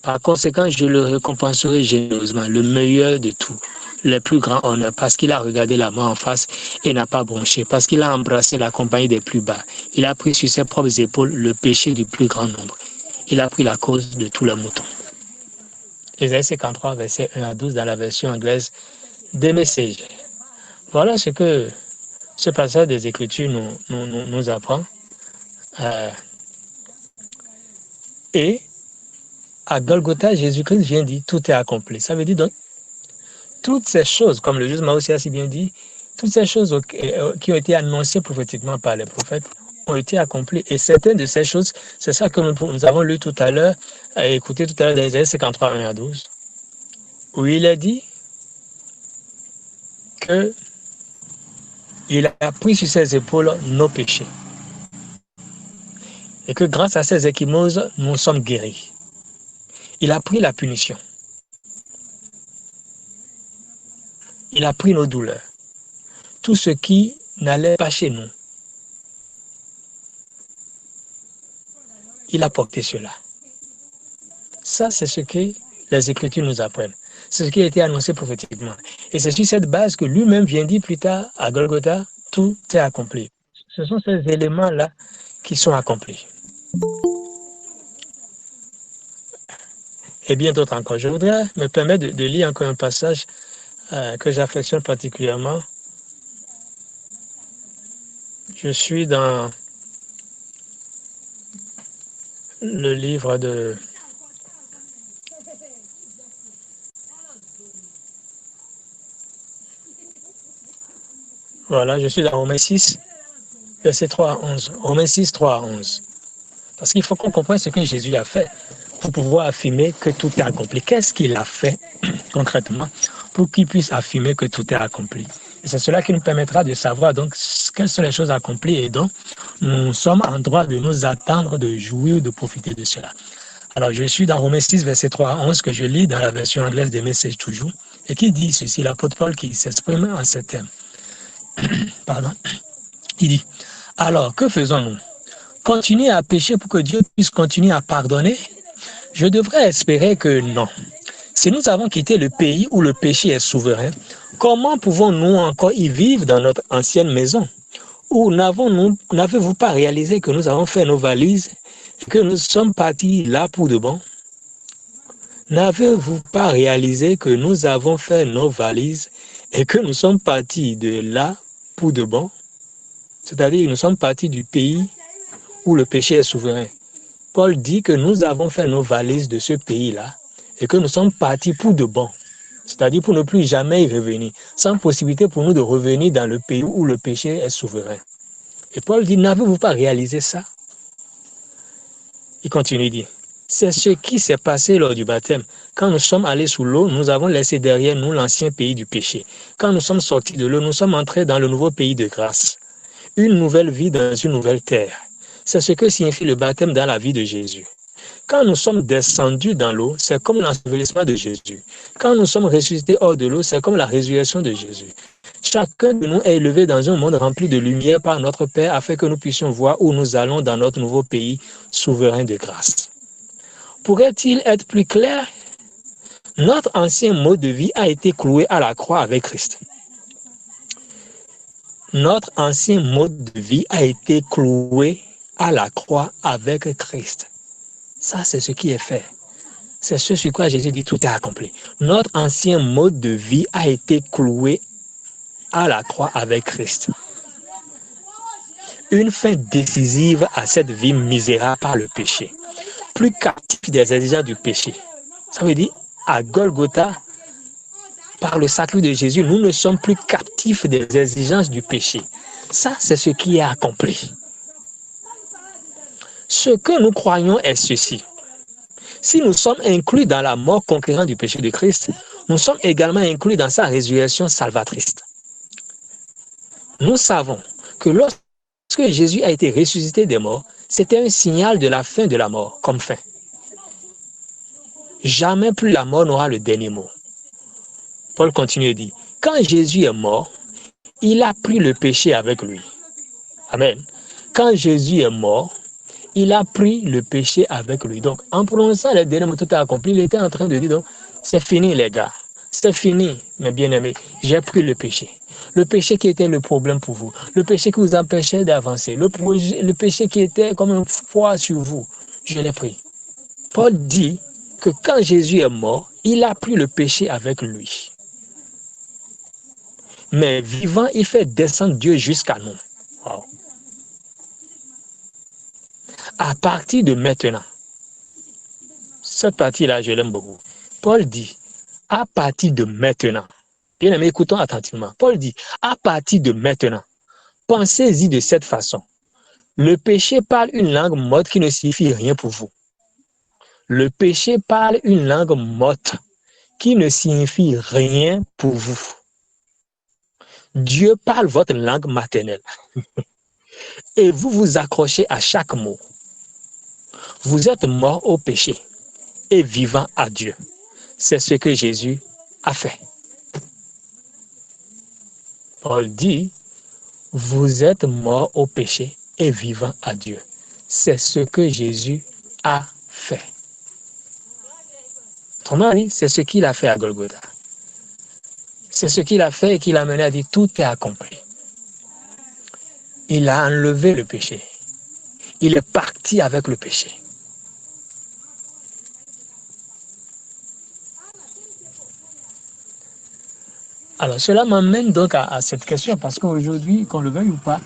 Par conséquent, je le récompenserai généreusement, le meilleur de tout, le plus grand honneur, parce qu'il a regardé la mort en face et n'a pas bronché, parce qu'il a embrassé la compagnie des plus bas. Il a pris sur ses propres épaules le péché du plus grand nombre. Il a pris la cause de tous les moutons. Ésaïe 53, versets 1 à 12 dans la version anglaise des Messages. Voilà ce que ce passage des Écritures nous apprend. Et à Golgotha, Jésus-Christ vient dire tout est accompli. Ça veut dire donc toutes ces choses, comme le juste Mahosia a si bien dit, Toutes ces choses qui ont été annoncées prophétiquement par les prophètes ont été accomplies. Et certaines de ces choses, c'est ça que nous avons lu tout à l'heure, écouté tout à l'heure dans Isaïe 53, 1 à 12, où il est dit qu'il a pris sur ses épaules nos péchés. Et que grâce à ces ecchymoses, nous sommes guéris. Il a pris la punition. Il a pris nos douleurs. Tout ce qui n'allait pas chez nous. Il a porté cela. Ça, c'est ce que les Écritures nous apprennent. C'est ce qui a été annoncé prophétiquement. Et c'est sur cette base que lui-même vient dire plus tard à Golgotha, tout est accompli. Ce sont ces éléments-là qui sont accomplis. Et bien d'autres encore. Je voudrais me permettre de lire encore un passage que j'affectionne particulièrement. Je suis dans le livre de je suis dans Romains 6, verset 3 à 11. Romains 6, 3 à 11. Parce qu'il faut qu'on comprenne ce que Jésus a fait pour pouvoir affirmer que tout est accompli. Qu'est-ce qu'il a fait concrètement pour qu'il puisse affirmer que tout est accompli? Et c'est cela qui nous permettra de savoir donc quelles sont les choses accomplies et donc nous sommes en droit de nous attendre, de jouir, de profiter de cela. Alors je suis dans Romains 6, verset 3 à 11 que je lis dans la version anglaise des Messages toujours et qui dit ceci, l'apôtre Paul qui s'exprime en ces termes. Pardon. Il dit, alors que faisons-nous? Continuer à pécher pour que Dieu puisse continuer à pardonner? Je devrais espérer que non. Si nous avons quitté le pays où le péché est souverain, comment pouvons-nous encore y vivre dans notre ancienne maison? Ou n'avez-vous pas réalisé que nous avons fait nos valises, que nous sommes partis là pour de bon? N'avez-vous pas réalisé que nous avons fait nos valises et que nous sommes partis de là pour de bon? C'est-à-dire que nous sommes partis du pays où le péché est souverain. Paul dit que nous avons fait nos valises de ce pays-là et que nous sommes partis pour de bon. C'est-à-dire pour ne plus jamais y revenir, sans possibilité pour nous de revenir dans le pays où le péché est souverain. Et Paul dit, n'avez-vous pas réalisé ça? Il continue, il dit, c'est ce qui s'est passé lors du baptême. Quand nous sommes allés sous l'eau, nous avons laissé derrière nous l'ancien pays du péché. Quand nous sommes sortis de l'eau, nous sommes entrés dans le nouveau pays de grâce. Une nouvelle vie dans une nouvelle terre. C'est ce que signifie le baptême dans la vie de Jésus. Quand nous sommes descendus dans l'eau, c'est comme l'ensevelissement de Jésus. Quand nous sommes ressuscités hors de l'eau, c'est comme la résurrection de Jésus. Chacun de nous est élevé dans un monde rempli de lumière par notre Père afin que nous puissions voir où nous allons dans notre nouveau pays souverain de grâce. Pourrait-il être plus clair? Notre ancien mode de vie a été cloué à la croix avec Christ. Notre ancien mode de vie a été cloué à la croix avec Christ. Ça, c'est ce qui est fait. C'est ce sur quoi Jésus dit tout est accompli. Notre ancien mode de vie a été cloué à la croix avec Christ. Une fin décisive à cette vie misérable par le péché. Plus captif des exigences du péché. Ça veut dire, à Golgotha, par le sacrifice de Jésus, nous ne sommes plus captifs des exigences du péché. Ça, c'est ce qui est accompli. Ce que nous croyons est ceci. Si nous sommes inclus dans la mort conquérante du péché de Christ, nous sommes également inclus dans sa résurrection salvatrice. Nous savons que lorsque Jésus a été ressuscité des morts, c'était un signal de la fin de la mort comme fin. Jamais plus la mort n'aura le dernier mot. Paul continue et dit, quand Jésus est mort, il a pris le péché avec lui. Amen. Quand Jésus est mort, il a pris le péché avec lui. Donc, en prononçant les derniers mots, tout est accompli, il était en train de dire, donc, c'est fini les gars, c'est fini mes bien-aimés, j'ai pris le péché. Le péché qui était le problème pour vous, le péché qui vous empêchait d'avancer, le péché qui était comme un poids sur vous, je l'ai pris. Paul dit que quand Jésus est mort, il a pris le péché avec lui. Mais vivant, il fait descendre Dieu jusqu'à nous. Wow. À partir de maintenant, cette partie-là, je l'aime beaucoup. Paul dit, à partir de maintenant, Bien aimé, écoutons attentivement. Paul dit, à partir de maintenant, pensez-y de cette façon. Le péché parle une langue morte qui ne signifie rien pour vous. Le péché parle une langue morte qui ne signifie rien pour vous. Dieu parle votre langue maternelle et vous vous accrochez à chaque mot. Vous êtes mort au péché et vivant à Dieu. C'est ce que Jésus a fait. Paul dit, vous êtes mort au péché et vivant à Dieu. C'est ce que Jésus a fait. Autrement dit, c'est ce qu'il a fait à Golgotha. C'est ce qu'il a fait et qu'il a mené à dire, tout est accompli. Il a enlevé le péché. Il est parti avec le péché. Alors, cela m'amène donc à cette question, parce qu'aujourd'hui, qu'on le veuille ou pas,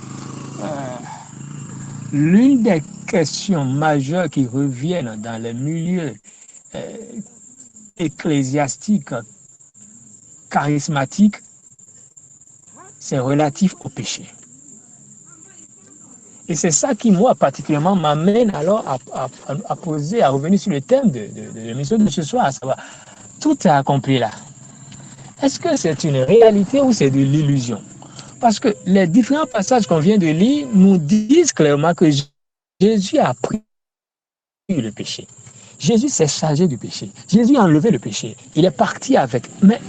l'une des questions majeures qui reviennent dans les milieux ecclésiastiques, charismatiques, c'est relatif au péché. Et c'est ça qui, moi, particulièrement, m'amène alors à poser, à revenir sur le thème de l'émission de ce soir, à savoir, tout est accompli là. Est-ce que c'est une réalité ou c'est de l'illusion? Parce que les différents passages qu'on vient de lire nous disent clairement que Jésus a pris le péché. Jésus s'est chargé du péché. Jésus a enlevé le péché. Il est parti avec. Mais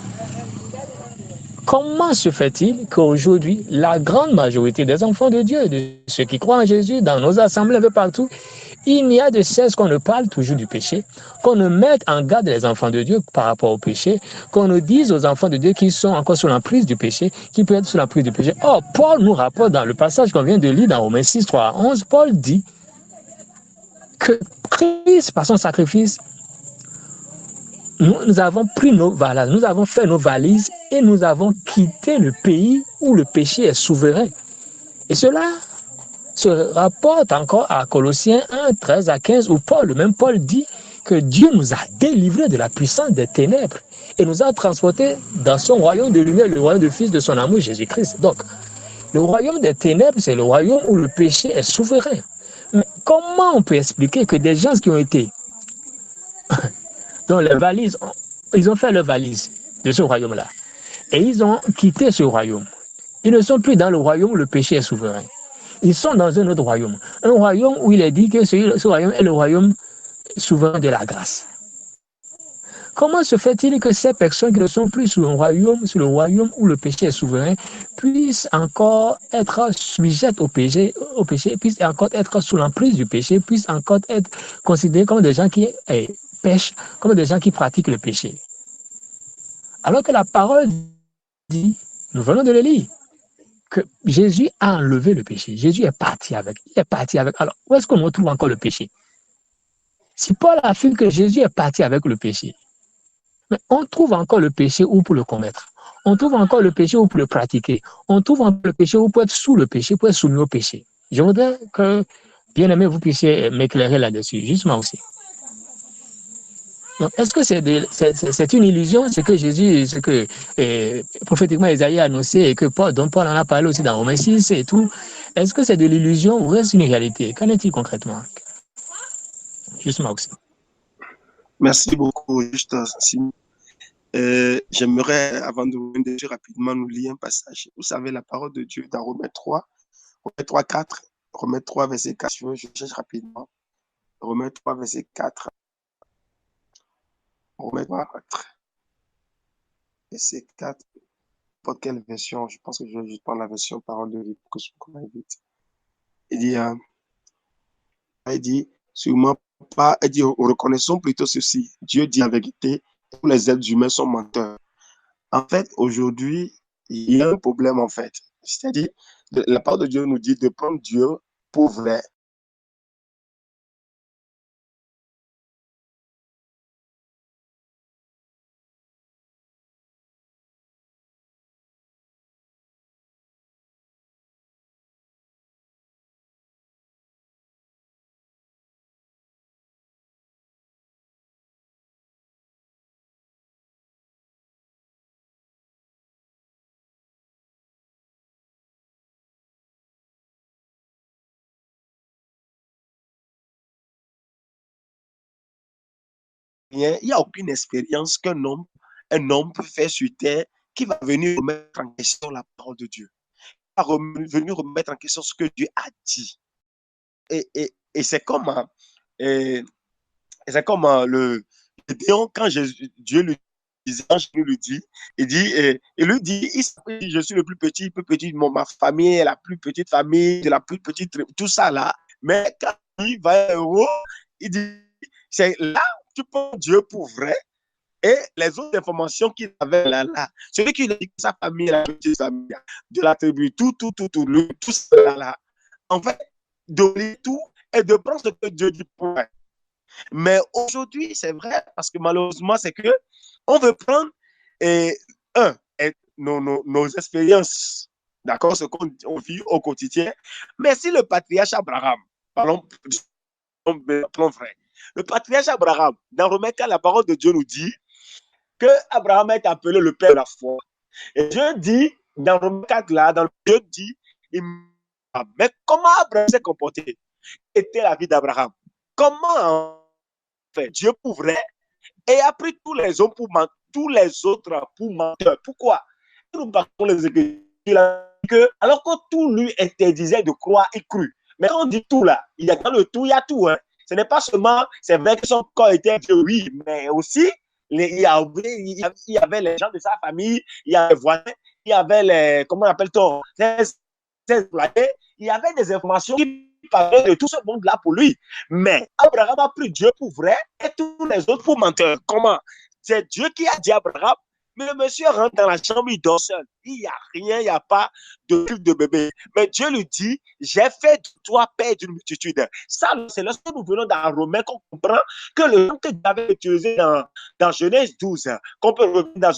comment se fait-il qu'aujourd'hui, la grande majorité des enfants de Dieu, de ceux qui croient en Jésus, dans nos assemblées un peu partout, il n'y a de cesse qu'on ne parle toujours du péché, qu'on ne mette en garde les enfants de Dieu par rapport au péché, qu'on ne dise aux enfants de Dieu qu'ils sont encore sous l'emprise du péché, qu'ils peuvent être sous l'emprise du péché. Or, Paul nous rapporte dans le passage qu'on vient de lire dans Romains 6, 3 à 11, Paul dit que Christ, par son sacrifice, nous avons pris nos valises, nous avons fait nos valises et nous avons quitté le pays où le péché est souverain. Et cela se rapporte encore à Colossiens 1, 13 à 15, où le même Paul dit que Dieu nous a délivrés de la puissance des ténèbres et nous a transportés dans son royaume de lumière, le royaume du Fils de son amour, Jésus-Christ. Donc, le royaume des ténèbres, c'est le royaume où le péché est souverain. Mais comment on peut expliquer que des gens qui ont été dans les valises, ils ont fait leurs valises de ce royaume-là et ils ont quitté ce royaume. Ils ne sont plus dans le royaume où le péché est souverain. Ils sont dans un autre royaume. Un royaume où il est dit que ce royaume est le royaume souverain de la grâce. Comment se fait-il que ces personnes qui ne sont plus sous le royaume où le péché est souverain, puissent encore être sujettes au péché, puissent encore être sous l'emprise du péché, puissent encore être considérées comme des gens qui pêchent, comme des gens qui pratiquent le péché? Alors que la parole dit, nous venons de le lire, que Jésus a enlevé le péché. Jésus est parti avec. Il est parti avec. Alors, où est-ce qu'on retrouve encore le péché? Si Paul affirme que Jésus est parti avec le péché, mais on trouve encore le péché où pour le commettre. On trouve encore le péché où pour le pratiquer. On trouve encore le péché où pour être sous le péché, pour être soumis au péché. Je voudrais que, bien aimé, vous puissiez m'éclairer là-dessus, justement aussi. Donc, est-ce que c'est une illusion, ce que Jésus, ce que prophétiquement Isaïe a annoncé et que dont Paul en a parlé aussi dans Romains 6 et tout? Est-ce que c'est de l'illusion ou est-ce une réalité? Qu'en est-il concrètement? Justement aussi. Merci beaucoup, juste Simon. J'aimerais, avant de revenir dessus rapidement, nous lire un passage. Vous savez, la parole de Dieu dans Romains 3, 4, Romains 3, verset 4, je cherche rapidement. Romains 3, verset 4. Romains 3, 4. Verset 4. Pour quelle version? Je pense que je vais juste prendre la version parole de vie pour que je me vite. Il dit, sûrement pas, il dit, reconnaissons plutôt ceci. Dieu dit la vérité, tous les êtres humains sont menteurs. En fait, aujourd'hui, il y a un problème, en fait. C'est-à-dire, la parole de Dieu nous dit de prendre Dieu pour vrai. il n'y a aucune expérience un homme peut faire sur terre qui va venir remettre en question la parole de Dieu, va venir remettre en question ce que Dieu a dit. Et c'est comme, le Gédéon, quand Dieu lui disait, il lui dit, je suis le plus petit ma famille est la plus petite famille, de la plus petite, tout ça là. Mais quand il va héros, il dit, c'est là que tu prends Dieu pour vrai. Et les autres informations qu'il avait là, celui qui dit que sa famille est la petite famille, de la tribu, tout cela là. En fait, de tout et de prendre ce que Dieu dit pour vrai. Mais aujourd'hui, c'est vrai, parce que malheureusement, c'est que on veut prendre nos expériences, d'accord, ce qu'on vit au quotidien. Mais si le patriarche Abraham, parlons vrai, le patriarche Abraham, dans Romains 4, la parole de Dieu nous dit que Abraham est appelé le père de la foi. Et Dieu dit, dans Romains 4, là, Dieu dit, mais comment Abraham s'est comporté? Était la vie d'Abraham. Comment fait Dieu pour vrai et a pris tous les autres pour menteurs. Pourquoi? Nous partons les que alors que tout lui interdisait de croire, il crut. Mais quand on dit tout là, il y a dans le tout, il y a tout. Hein. Ce n'est pas seulement, c'est vrai que son corps était Dieu, oui, mais aussi il y avait les gens de sa famille, il y avait les voisins, il y avait les, comment appelle-t-on, il y avait des informations qui parlaient de tout ce monde-là pour lui. Mais Abraham a pris Dieu pour vrai et tous les autres pour menteurs. Comment? C'est Dieu qui a dit à Abraham, mais le monsieur rentre dans la chambre, il dort seul. Il n'y a rien, il n'y a pas de truc de bébé. Mais Dieu lui dit, j'ai fait de toi père d'une multitude. Ça, c'est lorsque nous venons dans Romains qu'on comprend que le nom que Dieu avait utilisé dans Genèse 12, qu'on peut relire dans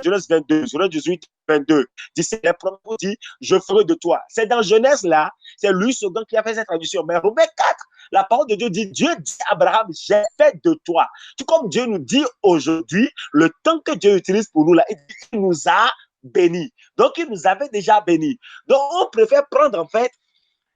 Genèse 22, Genèse 18, 22, 17, les propos dit, je ferai de toi. C'est dans Genèse là, c'est lui second qui a fait cette traduction. Mais Romains 4, la parole de Dieu dit, Dieu dit à Abraham, j'ai fait de toi. Tout comme Dieu nous dit aujourd'hui, le temps que Dieu utilise pour nous là, il nous a bénis. Donc, il nous avait déjà bénis. Donc, on préfère prendre en fait,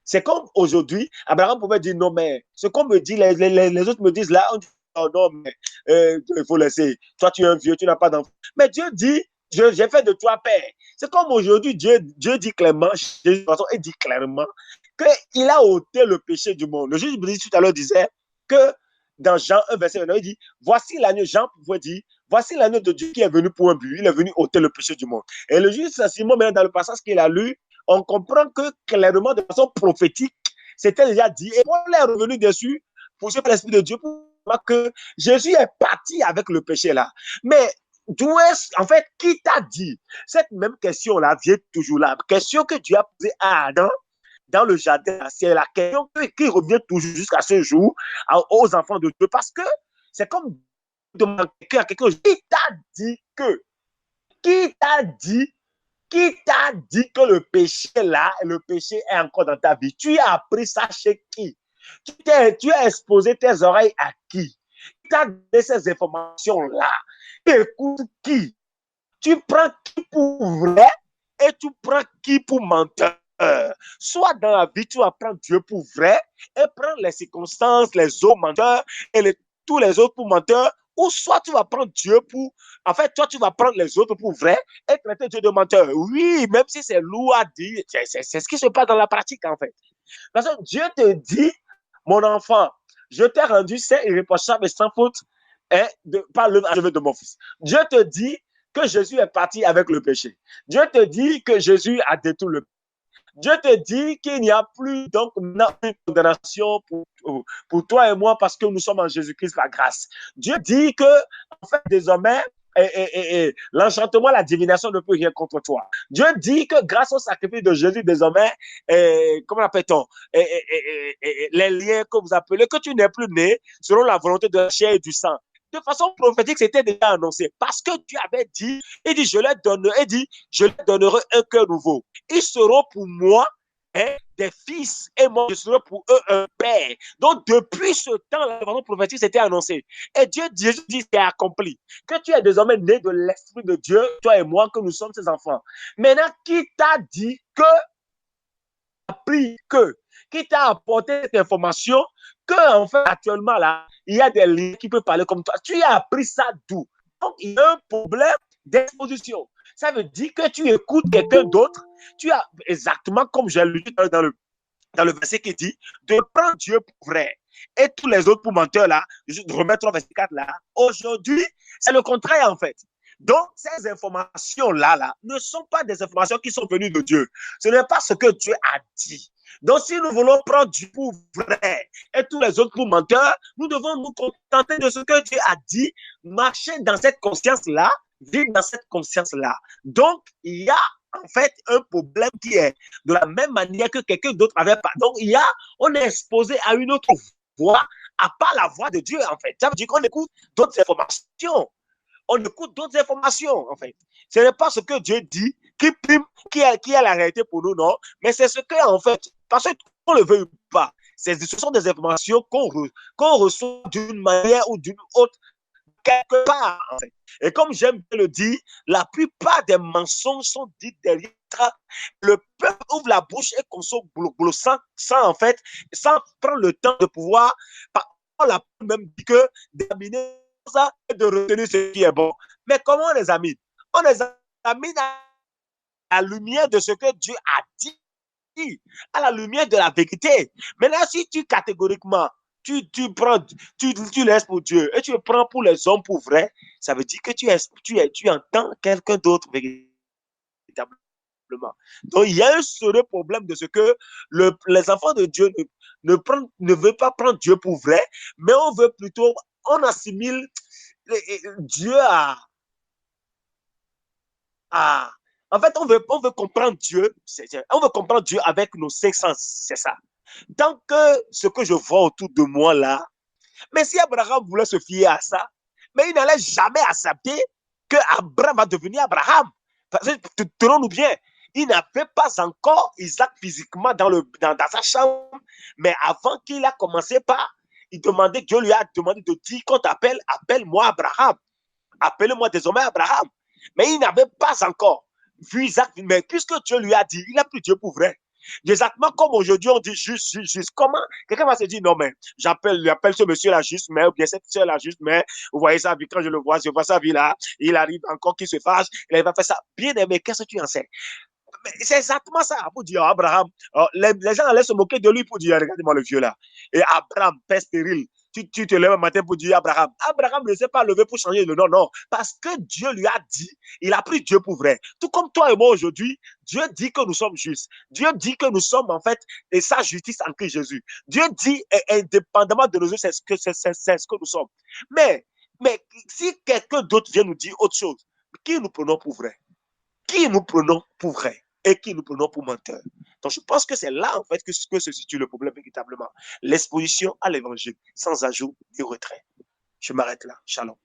c'est comme aujourd'hui, Abraham pouvait dire non, mais ce qu'on me dit, les autres me disent là, on dit oh non, mais il faut laisser. Toi, tu es un vieux, tu n'as pas d'enfant. Mais Dieu dit, j'ai fait de toi père. C'est comme aujourd'hui, Dieu dit clairement, il dit clairement qu'il a ôté le péché du monde. Le juge tout à l'heure disait que dans Jean 1, verset 29, il dit, voici l'agneau, Jean pouvait dire, voici l'agneau de Dieu qui est venu pour un but. Il est venu ôter le péché du monde. Et le juge Simon, dans le passage qu'il a lu, on comprend que clairement, de façon prophétique, c'était déjà dit. Et on est revenu dessus, poussé par l'Esprit de Dieu, pour voir que Jésus est parti avec le péché là. Mais d'où est-ce, en fait, qui t'a dit? Cette même question-là vient toujours là. Question que Dieu a posée à Adam dans le jardin, c'est la question qui revient toujours jusqu'à ce jour aux enfants de Dieu. Parce que c'est comme demander à quelqu'un, qui t'a dit que? Qui t'a dit que le péché là, le péché est encore dans ta vie? Tu as appris ça chez qui? Tu as exposé tes oreilles à qui? Tu as donné ces informations-là. Tu écoutes qui? Tu prends qui pour vrai et tu prends qui pour menteur? Soit dans la vie, tu vas prendre Dieu pour vrai et prendre les circonstances, les autres menteurs et tous les autres pour menteurs, ou soit tu vas prendre Dieu pour... En fait, toi, tu vas prendre les autres pour vrai et traiter Dieu de menteur. Oui, même si c'est lourd à dire, c'est ce qui se passe dans la pratique, en fait. Parce que Dieu te dit, mon enfant, je t'ai rendu saint, irréprochable et sans faute par le chevet de mon fils. Dieu te dit que Jésus est parti avec le péché. Dieu te dit que Jésus a détruit le péché. Dieu te dit qu'il n'y a plus donc une condamnation pour toi et moi parce que nous sommes en Jésus-Christ par grâce. Dieu dit que, en fait, désormais, l'enchantement, la divination ne peut rien contre toi. Dieu dit que grâce au sacrifice de Jésus, désormais, comment appelle-t-on, les liens que vous appelez, que tu n'es plus né selon la volonté de la chair et du sang. De façon prophétique, c'était déjà annoncé. Parce que Dieu avait dit, il dit, je leur donnerai un cœur nouveau. Ils seront pour moi des fils et moi, je serai pour eux un père. Donc, depuis ce temps, la façon prophétique s'était annoncée. Et Dieu dit, c'est accompli. Que tu es désormais né de l'Esprit de Dieu, toi et moi, que nous sommes ses enfants. Maintenant, qui t'a dit qui t'a apporté cette information que, en fait, actuellement, là, il y a des liens qui peuvent parler comme toi. Tu as appris ça d'où? Donc, il y a un problème d'exposition. Ça veut dire que tu écoutes quelqu'un d'autre, tu as exactement comme j'ai lu dans le verset qui dit de prendre Dieu pour vrai et tous les autres pour menteurs là, je remettre le verset 4 là. Aujourd'hui, c'est le contraire en fait. Donc, ces informations-là ne sont pas des informations qui sont venues de Dieu. Ce n'est pas ce que Dieu a dit. Donc, si nous voulons prendre Dieu pour vrai et tous les autres pour menteurs, nous devons nous contenter de ce que Dieu a dit, marcher dans cette conscience-là, vivre dans cette conscience-là. Donc, il y a en fait un problème qui est de la même manière que quelqu'un d'autre avait pas. Donc, on est exposé à une autre voix, à part la voix de Dieu, en fait. Ça veut dire qu'on écoute d'autres informations. On écoute d'autres informations, en fait. Ce n'est pas ce que Dieu dit qui prime, qui est la réalité pour nous, non. Mais c'est ce que, en fait, parce qu'on ne le veut pas, ce sont des informations qu'on reçoit d'une manière ou d'une autre, quelque part, en fait. Et comme j'aime bien le dire, la plupart des mensonges sont dits derrière. Le peuple ouvre la bouche et consomme sans prendre le temps de pouvoir, on l'a même dit que d'examiner ça et de retenir ce qui est bon. Mais comment on les examine? On les examine à la lumière de ce que Dieu a dit, à la lumière de la vérité. Maintenant, si tu catégoriquement, tu laisses pour Dieu et tu le prends pour les hommes pour vrai, ça veut dire que tu entends quelqu'un d'autre véritablement. Donc, il y a un sérieux problème de ce que les enfants de Dieu ne veulent pas prendre Dieu pour vrai, mais on assimile Dieu en fait, on veut comprendre Dieu, on veut comprendre Dieu avec nos 5 sens, c'est ça. Tant que ce que je vois autour de moi là, mais si Abraham voulait se fier à ça, mais il n'allait jamais accepter que Abraham va devenir Abraham. Tenons-nous bien, il n'avait pas encore Isaac physiquement dans sa chambre, mais avant qu'il a commencé par, Dieu lui a demandé de dire qu'on t'appelle, appelle-moi Abraham, appelle-moi désormais Abraham. Mais il n'avait pas encore vu Isaac, mais puisque Dieu lui a dit, il a pris Dieu pour vrai. Exactement comme aujourd'hui on dit juste. Comment quelqu'un va se dire non mais j'appelle ce monsieur là juste, mais ou bien cette soeur là juste, mais vous voyez ça, quand je vois sa vie là, il arrive encore qu'il se fâche, il va faire ça. Bien aimé, qu'est-ce que tu en sais? C'est exactement ça pour dire Abraham. Les gens allaient se moquer de lui pour dire regardez-moi le vieux là. Et Abraham, père stérile. Tu te lèves un matin pour dire Abraham. Abraham ne s'est pas levé pour changer le nom, non. Parce que Dieu lui a dit, il a pris Dieu pour vrai. Tout comme toi et moi aujourd'hui, Dieu dit que nous sommes justes. Dieu dit que nous sommes en fait, et sa justice en Christ Jésus. Dieu dit, indépendamment de nous, c'est ce que nous sommes. Mais si quelqu'un d'autre vient nous dire autre chose, qui nous prenons pour vrai? Qui nous prenons pour vrai? Et qui nous prenons pour menteurs. Donc, je pense que c'est là, en fait, que se situe le problème véritablement. L'exposition à l'évangile, sans ajout et retrait. Je m'arrête là. Shalom.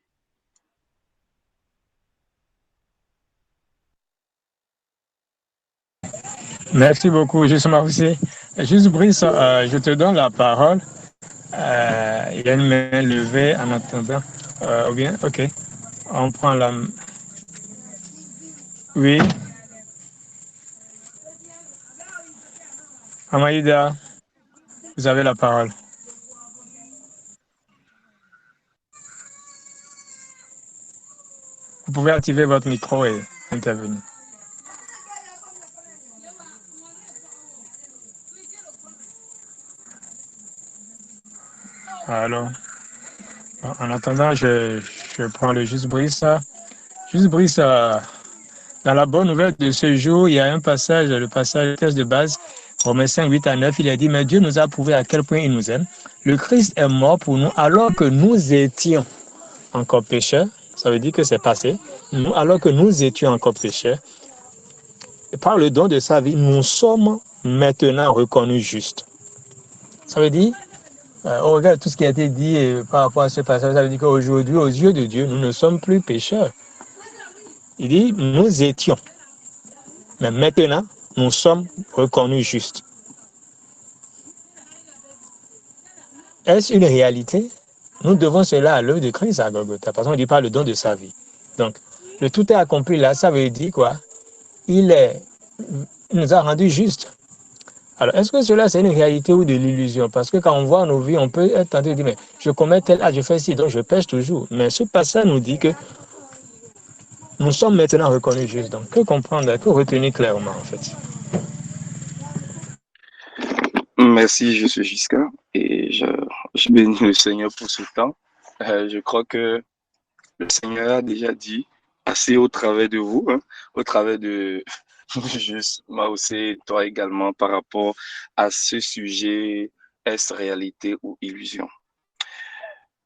Merci beaucoup, justement aussi. Juste Brice, je te donne la parole. Il y a une main levée en attendant. Ou bien, ok. On prend la... Oui. Amaïda, vous avez la parole. Vous pouvez activer votre micro et intervenir. Alors, en attendant, je prends le Juste Brice. Juste Brice, dans la bonne nouvelle de ce jour, il y a un passage, le passage texte de base, Romains 5, 8 à 9, il a dit, mais Dieu nous a prouvé à quel point il nous aime. Le Christ est mort pour nous alors que nous étions encore pécheurs. Ça veut dire que c'est passé. Nous, alors que nous étions encore pécheurs, et par le don de sa vie, nous sommes maintenant reconnus justes. Ça veut dire, on regarde tout ce qui a été dit par rapport à ce passage, ça veut dire qu'aujourd'hui, aux yeux de Dieu, nous ne sommes plus pécheurs. Il dit, nous étions. Mais maintenant, nous sommes reconnus justes. Est-ce une réalité? Nous devons cela à l'œuvre de Christ à Golgotha, parce qu'on dit par le don de sa vie. Donc, le tout est accompli là, ça veut dire quoi? Il nous a rendus justes. Alors, est-ce que cela, c'est une réalité ou de l'illusion? Parce que quand on voit nos vies, on peut être tenté de dire, mais je commets tel acte, je fais ci, donc je pêche toujours. Mais ce passage nous dit que nous sommes maintenant reconnus justes. Donc, que comprendre, que retenir clairement, en fait? Merci, je suis Giscard et je bénis le Seigneur pour ce temps. Je crois que le Seigneur a déjà dit assez au travers de vous, hein, au travers de juste moi aussi, toi également, par rapport à ce sujet, est-ce réalité ou illusion?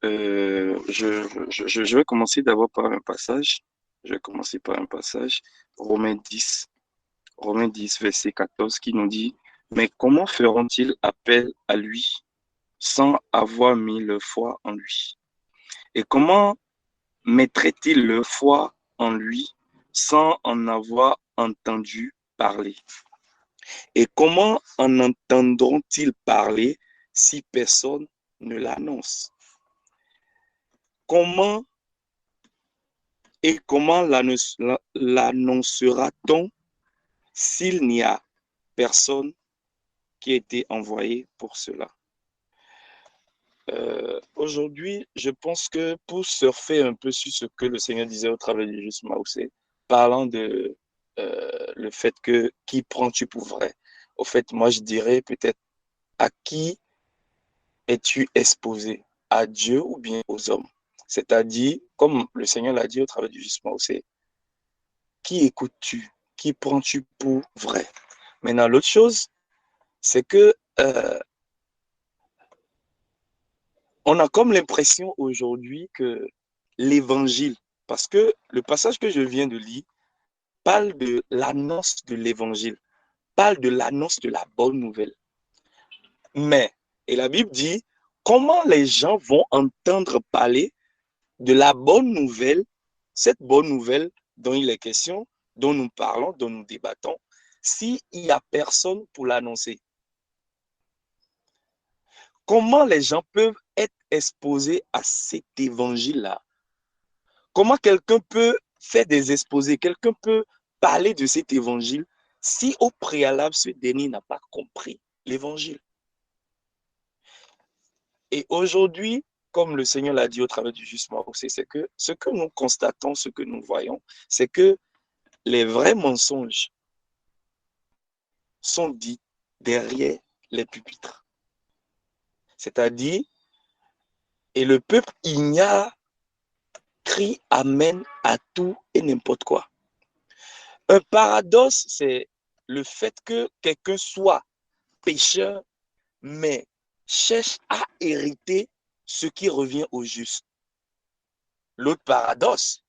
Je vais commencer d'abord par un passage. Je vais commencer par un passage, Romains 10, Romains 10, verset 14, qui nous dit, mais comment feront-ils appel à lui sans avoir mis leur foi en lui? Et comment mettraient-ils leur foi en lui sans en avoir entendu parler? Et comment en entendront-ils parler si personne ne l'annonce? Comment comment l'annoncera-t-on s'il n'y a personne qui a été envoyé pour cela? Aujourd'hui, je pense que pour surfer un peu sur ce que le Seigneur disait au travers du Juste Maoussé, parlant de le fait que qui prends-tu pour vrai? Au fait, moi je dirais peut-être à qui es-tu exposé? À Dieu ou bien aux hommes? C'est-à-dire, comme le Seigneur l'a dit au travers du Juste Maoussé, qui écoutes-tu? Qui prends-tu pour vrai? Maintenant, l'autre chose, c'est que on a comme l'impression aujourd'hui que l'évangile, parce que le passage que je viens de lire parle de l'annonce de l'évangile, parle de l'annonce de la bonne nouvelle. Mais, et la Bible dit, comment les gens vont entendre parler de la bonne nouvelle, cette bonne nouvelle dont il est question, dont nous parlons, dont nous débattons, s'il n'y a personne pour l'annoncer? Comment les gens peuvent être exposés à cet évangile-là? Comment quelqu'un peut faire des exposés, quelqu'un peut parler de cet évangile si au préalable ce dernier n'a pas compris l'évangile? Et aujourd'hui, comme le Seigneur l'a dit au travers du Juste Maoussé, c'est que ce que nous constatons, ce que nous voyons, c'est que les vrais mensonges sont dits derrière les pupitres. C'est-à-dire, et le peuple ignare, crie amen à tout et n'importe quoi. Un paradoxe, c'est le fait que quelqu'un soit pécheur, mais cherche à hériter ce qui revient au juste. L'autre paradoxe,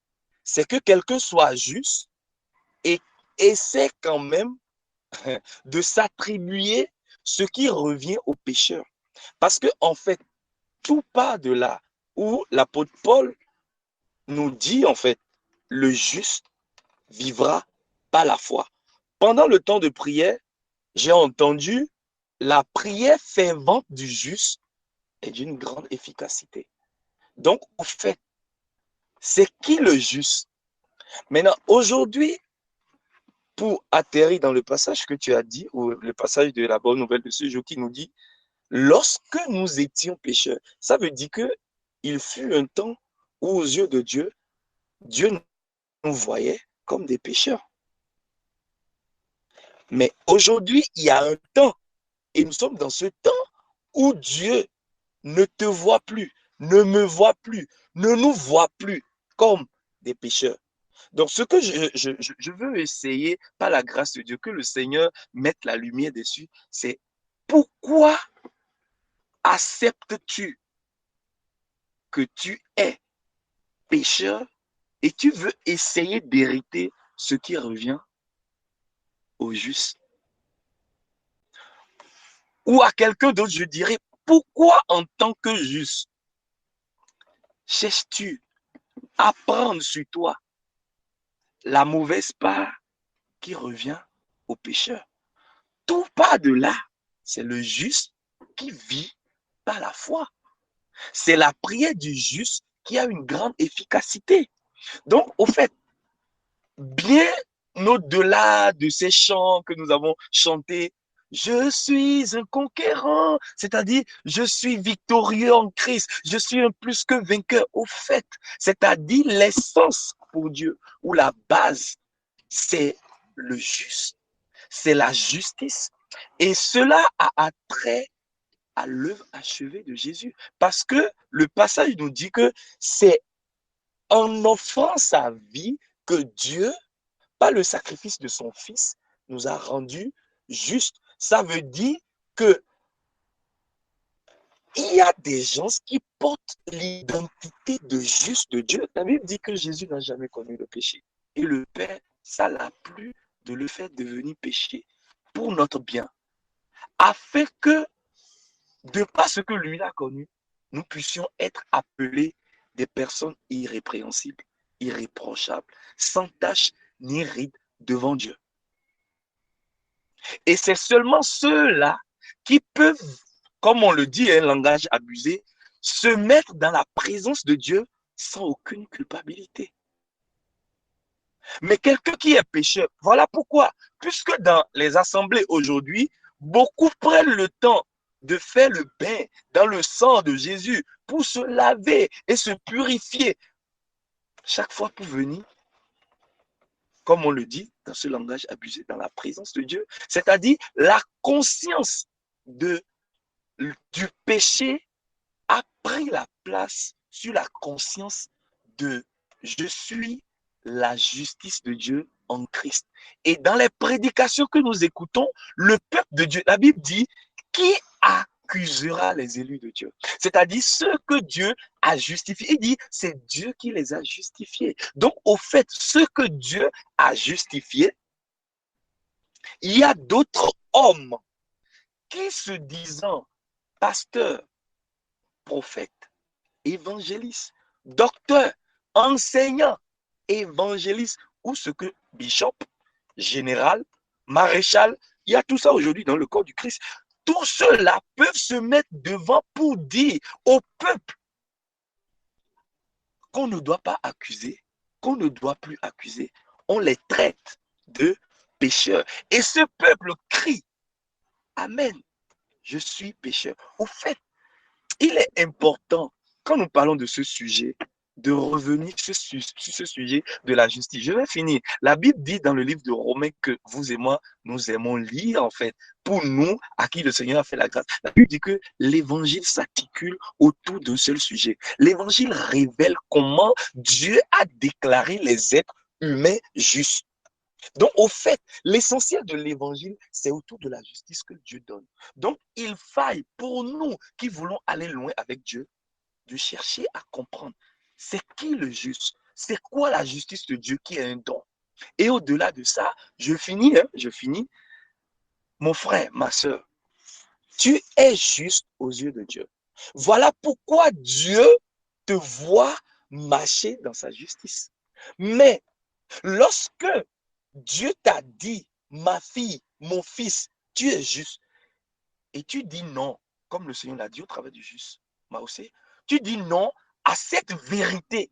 c'est que quelqu'un soit juste et essaie quand même de s'attribuer ce qui revient au pécheur. Parce que en fait, tout part de là où l'apôtre Paul nous dit en fait, le juste vivra par la foi. Pendant le temps de prière, j'ai entendu la prière fervente du juste est d'une grande efficacité. Donc, en fait, c'est qui le juste? Maintenant, aujourd'hui, pour atterrir dans le passage que tu as dit, ou le passage de la bonne nouvelle de ce jour qui nous dit, lorsque nous étions pécheurs, ça veut dire qu'il fut un temps où, aux yeux de Dieu, Dieu nous voyait comme des pécheurs. Mais aujourd'hui, il y a un temps, et nous sommes dans ce temps où Dieu ne te voit plus, ne me voit plus, ne nous voit plus comme des pécheurs. Donc, ce que je veux essayer, par la grâce de Dieu, que le Seigneur mette la lumière dessus, c'est pourquoi acceptes-tu que tu es pécheur et tu veux essayer d'hériter ce qui revient au juste? Ou à quelqu'un d'autre, je dirais, pourquoi en tant que juste cherches-tu à prendre sur toi la mauvaise part qui revient au pécheur? Tout part de là. C'est le juste qui vit par la foi. C'est la prière du juste qui a une grande efficacité. Donc, au fait, bien au-delà de ces chants que nous avons chantés, Je suis un conquérant, c'est-à-dire je suis victorieux en Christ, je suis un plus que vainqueur au fait, c'est-à-dire l'essence pour Dieu, ou la base, c'est le juste, c'est la justice. Et cela a attrait à l'œuvre achevée de Jésus, parce que le passage nous dit que c'est en offrant sa vie que Dieu, par le sacrifice de son Fils, nous a rendus justes. Ça veut dire que il y a des gens qui portent l'identité de juste de Dieu. La Bible dit que Jésus n'a jamais connu le péché. Et le Père, ça l'a plu de le faire devenir péché pour notre bien. Afin que, de par ce que lui a connu, nous puissions être appelés des personnes irrépréhensibles, irréprochables, sans tache ni ride devant Dieu. Et c'est seulement ceux-là qui peuvent, comme on le dit, un langage abusé, se mettre dans la présence de Dieu sans aucune culpabilité. Mais quelqu'un qui est pécheur, voilà pourquoi, puisque dans les assemblées aujourd'hui, beaucoup prennent le temps de faire le bain dans le sang de Jésus pour se laver et se purifier chaque fois pour venir, comme on le dit dans ce langage abusé, dans la présence de Dieu, c'est-à-dire la conscience du péché a pris la place sur la conscience de je suis la justice de Dieu en Christ. Et dans les prédications que nous écoutons, le peuple de Dieu, la Bible dit, qui accusera les élus de Dieu? C'est-à-dire ceux que Dieu a justifiés. Il dit, c'est Dieu qui les a justifiés. Donc, au fait, ceux que Dieu a justifiés, il y a d'autres hommes qui, se disant pasteurs, prophètes, évangélistes, docteurs, enseignants, évangélistes, ou ce que bishop, général, maréchal, il y a tout ça aujourd'hui dans le corps du Christ. Tous ceux-là peuvent se mettre devant pour dire au peuple qu'on ne doit pas accuser, qu'on ne doit plus accuser. On les traite de pécheurs. Et ce peuple crie, Amen, je suis pécheur. Au fait, il est important, quand nous parlons de ce sujet, de revenir sur ce sujet de la justice. Je vais finir. La Bible dit dans le livre de Romains que vous et moi, nous aimons lire, en fait, pour nous, à qui le Seigneur a fait la grâce. La Bible dit que l'évangile s'articule autour d'un seul sujet. L'évangile révèle comment Dieu a déclaré les êtres humains justes. Donc, au fait, l'essentiel de l'évangile, c'est autour de la justice que Dieu donne. Donc, il faille pour nous qui voulons aller loin avec Dieu, de chercher à comprendre c'est qui le juste, c'est quoi la justice de Dieu qui est un don. Et au-delà de ça, je finis, mon frère, ma soeur, tu es juste aux yeux de Dieu. Voilà pourquoi Dieu te voit marcher dans sa justice. Mais lorsque Dieu t'a dit, ma fille, mon fils, tu es juste, et tu dis non, comme le Seigneur l'a dit au travers du juste, moi aussi, tu dis non à cette vérité.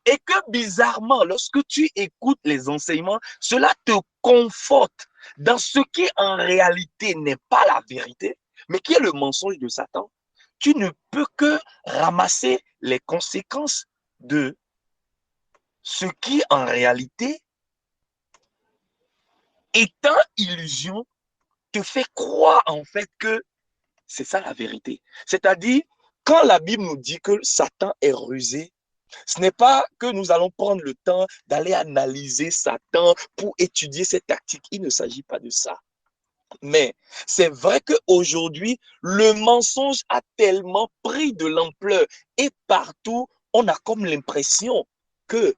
Et que bizarrement, lorsque tu écoutes les enseignements, cela te conforte dans ce qui en réalité n'est pas la vérité, mais qui est le mensonge de Satan. Tu ne peux que ramasser les conséquences de ce qui en réalité, étant illusion, te fait croire en fait que c'est ça la vérité. C'est-à-dire, quand la Bible nous dit que Satan est rusé, ce n'est pas que nous allons prendre le temps d'aller analyser Satan pour étudier ses tactiques. Il ne s'agit pas de ça. Mais c'est vrai qu'aujourd'hui, le mensonge a tellement pris de l'ampleur et partout, on a comme l'impression que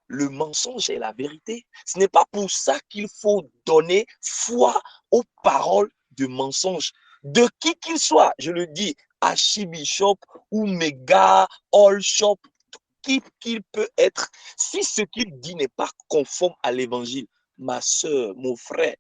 le mensonge est la vérité. Ce n'est pas pour ça qu'il faut donner foi aux paroles de mensonge. De qui qu'il soit, je le dis, archibishop ou méga all shop, qui qu'il peut être, si ce qu'il dit n'est pas conforme à l'évangile, ma soeur, mon frère,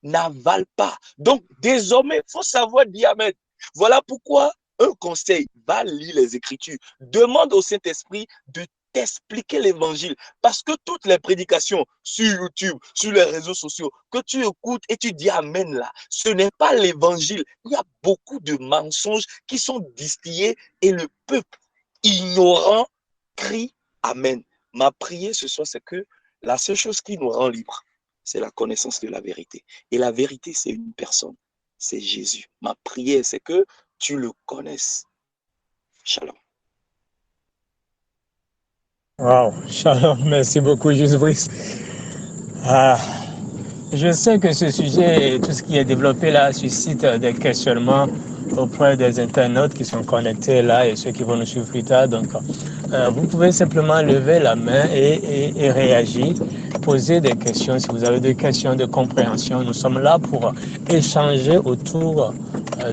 n'avale pas. Donc, désormais, il faut savoir dire Amen. Voilà pourquoi un conseil, va lire les Écritures. Demande au Saint-Esprit de t'expliquer l'évangile. Parce que toutes les prédications sur YouTube, sur les réseaux sociaux, que tu écoutes et tu dis amen là, ce n'est pas l'évangile. Il y a beaucoup de mensonges qui sont distillés et le peuple ignorant crie amen. Ma prière ce soir, c'est que la seule chose qui nous rend libres, c'est la connaissance de la vérité. Et la vérité, c'est une personne, c'est Jésus. Ma prière, c'est que tu le connaisses. Shalom. Wow, shalom, merci beaucoup, Juste Brice. Ah, je sais que ce sujet et tout ce qui est développé là suscite des questionnements auprès des internautes qui sont connectés là et ceux qui vont nous suivre plus tard. Donc, vous pouvez simplement lever la main et réagir, poser des questions si vous avez des questions de compréhension. Nous sommes là pour échanger autour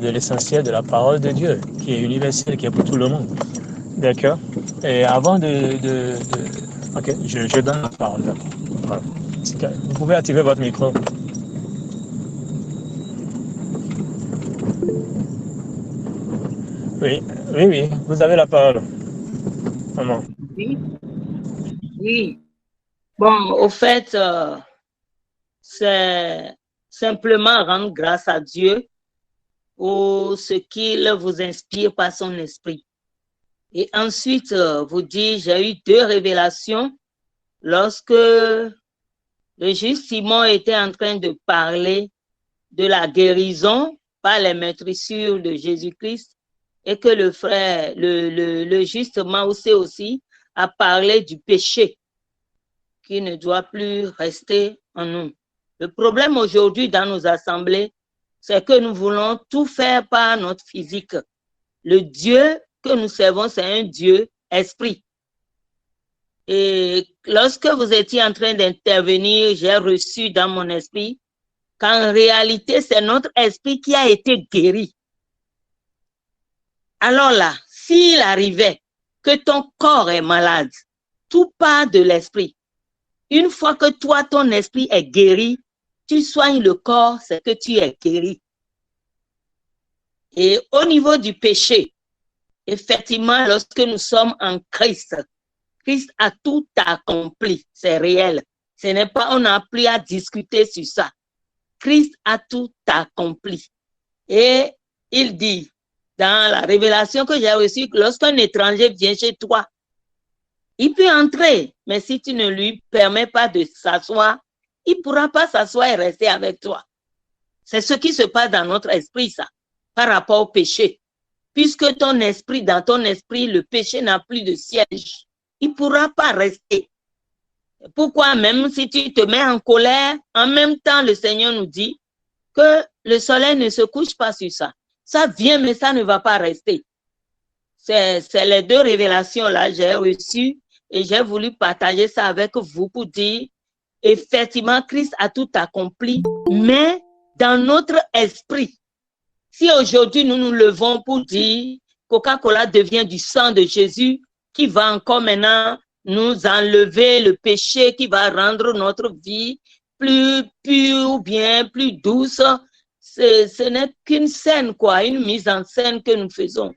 de l'essentiel de la parole de Dieu, qui est universelle, qui est pour tout le monde. D'accord. Et avant Ok, je donne la parole. Voilà. Vous pouvez activer votre micro. Oui, oui, oui, vous avez la parole. Maman. Oui, oui. Bon, au fait, c'est simplement rendre grâce à Dieu pour ce qu'il vous inspire par son esprit. Et ensuite, vous dire, j'ai eu 2 révélations lorsque le juge Simon était en train de parler de la guérison par les meurtrissures de Jésus-Christ et que le frère, le juste Maoussé aussi, a parlé du péché qui ne doit plus rester en nous. Le problème aujourd'hui dans nos assemblées, c'est que nous voulons tout faire par notre physique. Le Dieu que nous servons, c'est un Dieu esprit. Et lorsque vous étiez en train d'intervenir, j'ai reçu dans mon esprit qu'en réalité, c'est notre esprit qui a été guéri. Alors là, s'il arrivait que ton corps est malade, tout part de l'esprit. Une fois que toi, ton esprit est guéri, tu soignes le corps, c'est que tu es guéri. Et au niveau du péché, effectivement, lorsque nous sommes en Christ, Christ a tout accompli, c'est réel. Ce n'est pas, on n'a plus à discuter sur ça. Christ a tout accompli. Et il dit, dans la révélation que j'ai reçue, lorsqu'un étranger vient chez toi, il peut entrer, mais si tu ne lui permets pas de s'asseoir, il ne pourra pas s'asseoir et rester avec toi. C'est ce qui se passe dans notre esprit, ça, par rapport au péché. Puisque ton esprit, dans ton esprit, le péché n'a plus de siège. Il ne pourra pas rester. Pourquoi même si tu te mets en colère, en même temps, le Seigneur nous dit que le soleil ne se couche pas sur ça. Ça vient, mais ça ne va pas rester. C'est les 2 révélations-là que j'ai reçues et j'ai voulu partager ça avec vous pour dire, effectivement, Christ a tout accompli, mais dans notre esprit. Si aujourd'hui nous nous levons pour dire Coca-Cola devient du sang de Jésus qui va encore maintenant nous enlever le péché, qui va rendre notre vie plus pure ou bien plus douce, ce n'est qu'une scène, quoi, une mise en scène que nous faisons.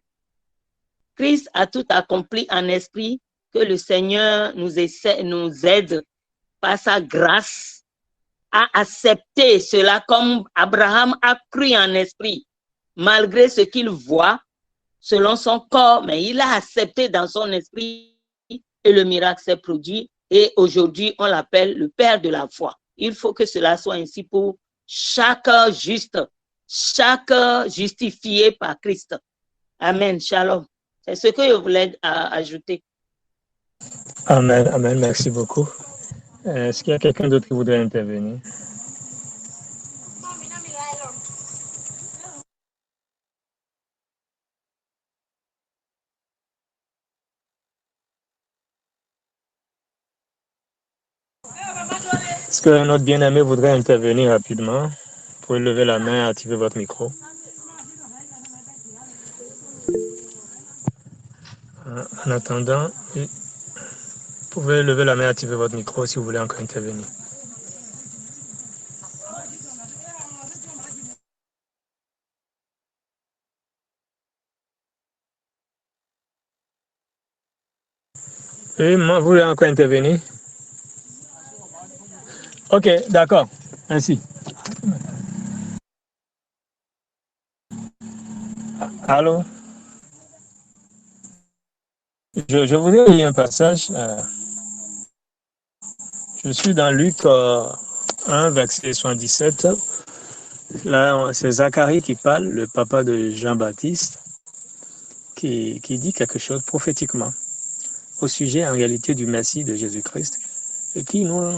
Christ a tout accompli en esprit, que le Seigneur nous aide par sa grâce à accepter cela comme Abraham a cru en esprit. Malgré ce qu'il voit, selon son corps, mais il a accepté dans son esprit et le miracle s'est produit. Et aujourd'hui, on l'appelle le Père de la foi. Il faut que cela soit ainsi pour chaque juste, chaque justifié par Christ. Amen. Shalom. C'est ce que je voulais ajouter. Amen, amen, merci beaucoup. Est-ce qu'il y a quelqu'un d'autre qui voudrait intervenir? Est-ce qu'un autre bien-aimé voudrait intervenir rapidement? Vous pouvez lever la main et activer votre micro. En attendant, vous pouvez lever la main et activer votre micro si vous voulez encore intervenir. Oui, moi, vous voulez encore intervenir? Ok, d'accord. Ainsi. Allô? Je voudrais lire un passage. Je suis dans Luc 1, verset 77. Là, c'est Zacharie qui parle, le papa de Jean-Baptiste, qui dit quelque chose prophétiquement au sujet en réalité du Messie de Jésus-Christ et qui nous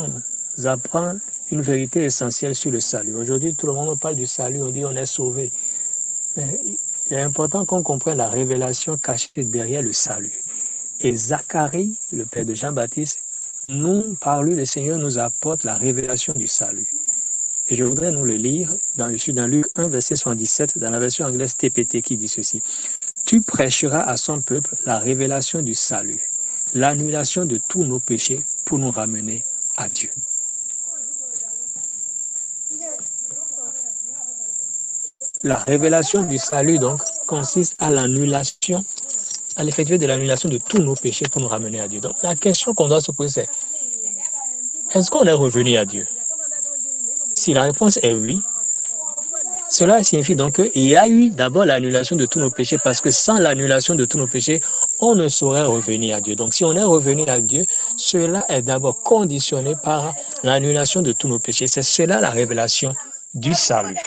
apprend une vérité essentielle sur le salut. Aujourd'hui, tout le monde parle du salut, on dit on est sauvé. Mais il est important qu'on comprenne la révélation cachée derrière le salut. Et Zacharie, le père de Jean-Baptiste, nous, par lui, le Seigneur nous apporte la révélation du salut. Et je voudrais nous le lire. Je suis dans Luc 1, verset 77, dans la version anglaise TPT, qui dit ceci. Tu prêcheras à son peuple la révélation du salut, l'annulation de tous nos péchés pour nous ramener à Dieu. La révélation du salut, donc, consiste à l'annulation, à l'effectuer de l'annulation de tous nos péchés pour nous ramener à Dieu. Donc, la question qu'on doit se poser, c'est, est-ce qu'on est revenu à Dieu? Si la réponse est oui, cela signifie donc qu'il y a eu d'abord l'annulation de tous nos péchés, parce que sans l'annulation de tous nos péchés, on ne saurait revenir à Dieu. Donc si on est revenu à Dieu, cela est d'abord conditionné par l'annulation de tous nos péchés. C'est cela la révélation du salut.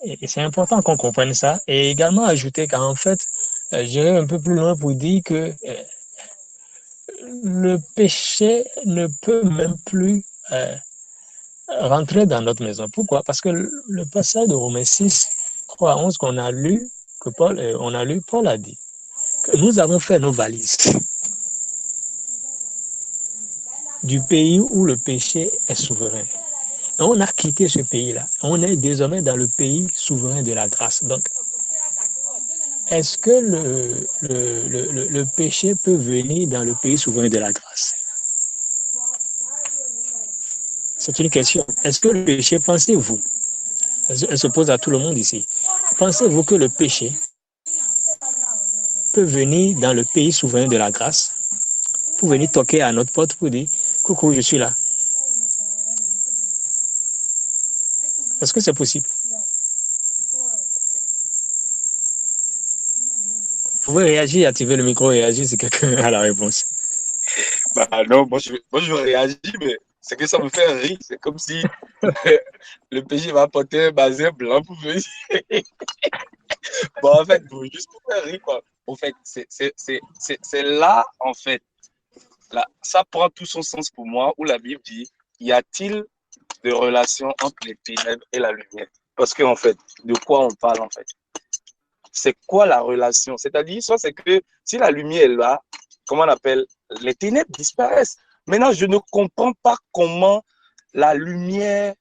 Et c'est important qu'on comprenne ça. Et également ajouter qu'en fait, j'irai un peu plus loin pour dire que le péché ne peut même plus rentrer dans notre maison. Pourquoi? Parce que le passage de Romains 6, 3 à 11 qu'on a lu, que Paul a dit que nous avons fait nos valises du pays où le péché est souverain. Et on a quitté ce pays-là. On est désormais dans le pays souverain de la grâce. Donc, est-ce que le péché peut venir dans le pays souverain de la grâce? C'est une question. Est-ce que le péché, pensez-vous, elle se pose à tout le monde ici, pensez-vous que le péché peut venir dans le pays souverain de la grâce pour venir toquer à notre porte pour dire « Coucou, je suis là ». Est-ce que c'est possible? Vous pouvez réagir, activer le micro et réagir si quelqu'un a la réponse. Bah non, moi je réagis, mais c'est que ça me fait rire. C'est comme si le PJ va apporter un bazin blanc pour venir. Bon, en fait, juste pour faire rire, quoi. En fait, c'est là, en fait, là, ça prend tout son sens pour moi, où la Bible dit, y a-t-il de relation entre les ténèbres et la lumière? Parce qu'en fait, de quoi on parle, en fait? C'est quoi la relation? C'est-à-dire, soit c'est que si la lumière est là, comment on appelle? Les ténèbres disparaissent. Maintenant, je ne comprends pas comment la lumière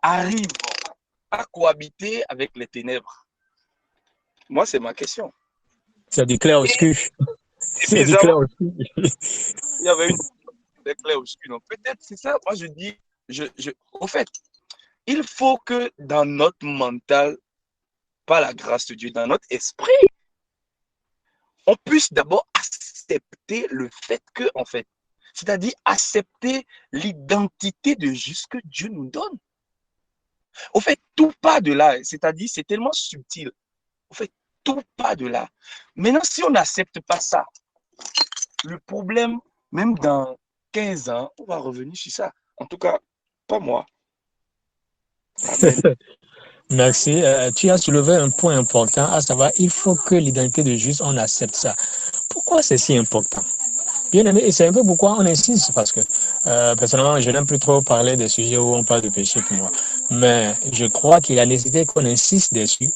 arrive à cohabiter avec les ténèbres. Moi, c'est ma question. C'est du clair-obscur. C'est du clair-obscur. Il y avait une clair-obscur. Donc, peut-être c'est ça. Moi, je dis, au fait, il faut que dans notre mental, par la grâce de Dieu, dans notre esprit, on puisse d'abord accepter le fait que, en fait, c'est-à-dire accepter l'identité de juste que Dieu nous donne. Au fait, tout part de là, c'est-à-dire c'est tellement subtil. Au fait, tout part de là. Maintenant, si on n'accepte pas ça, le problème, même dans 15 ans, on va revenir sur ça. En tout cas, pas moi. Amen. Merci. Tu as soulevé un point important, à savoir, il faut que l'identité de juste, on accepte ça. Pourquoi c'est si important? Bien aimé, et c'est un peu pourquoi on insiste, parce que personnellement, je n'aime plus trop parler des sujets où on parle de péché pour moi. Mais je crois qu'il y a nécessité qu'on insiste dessus,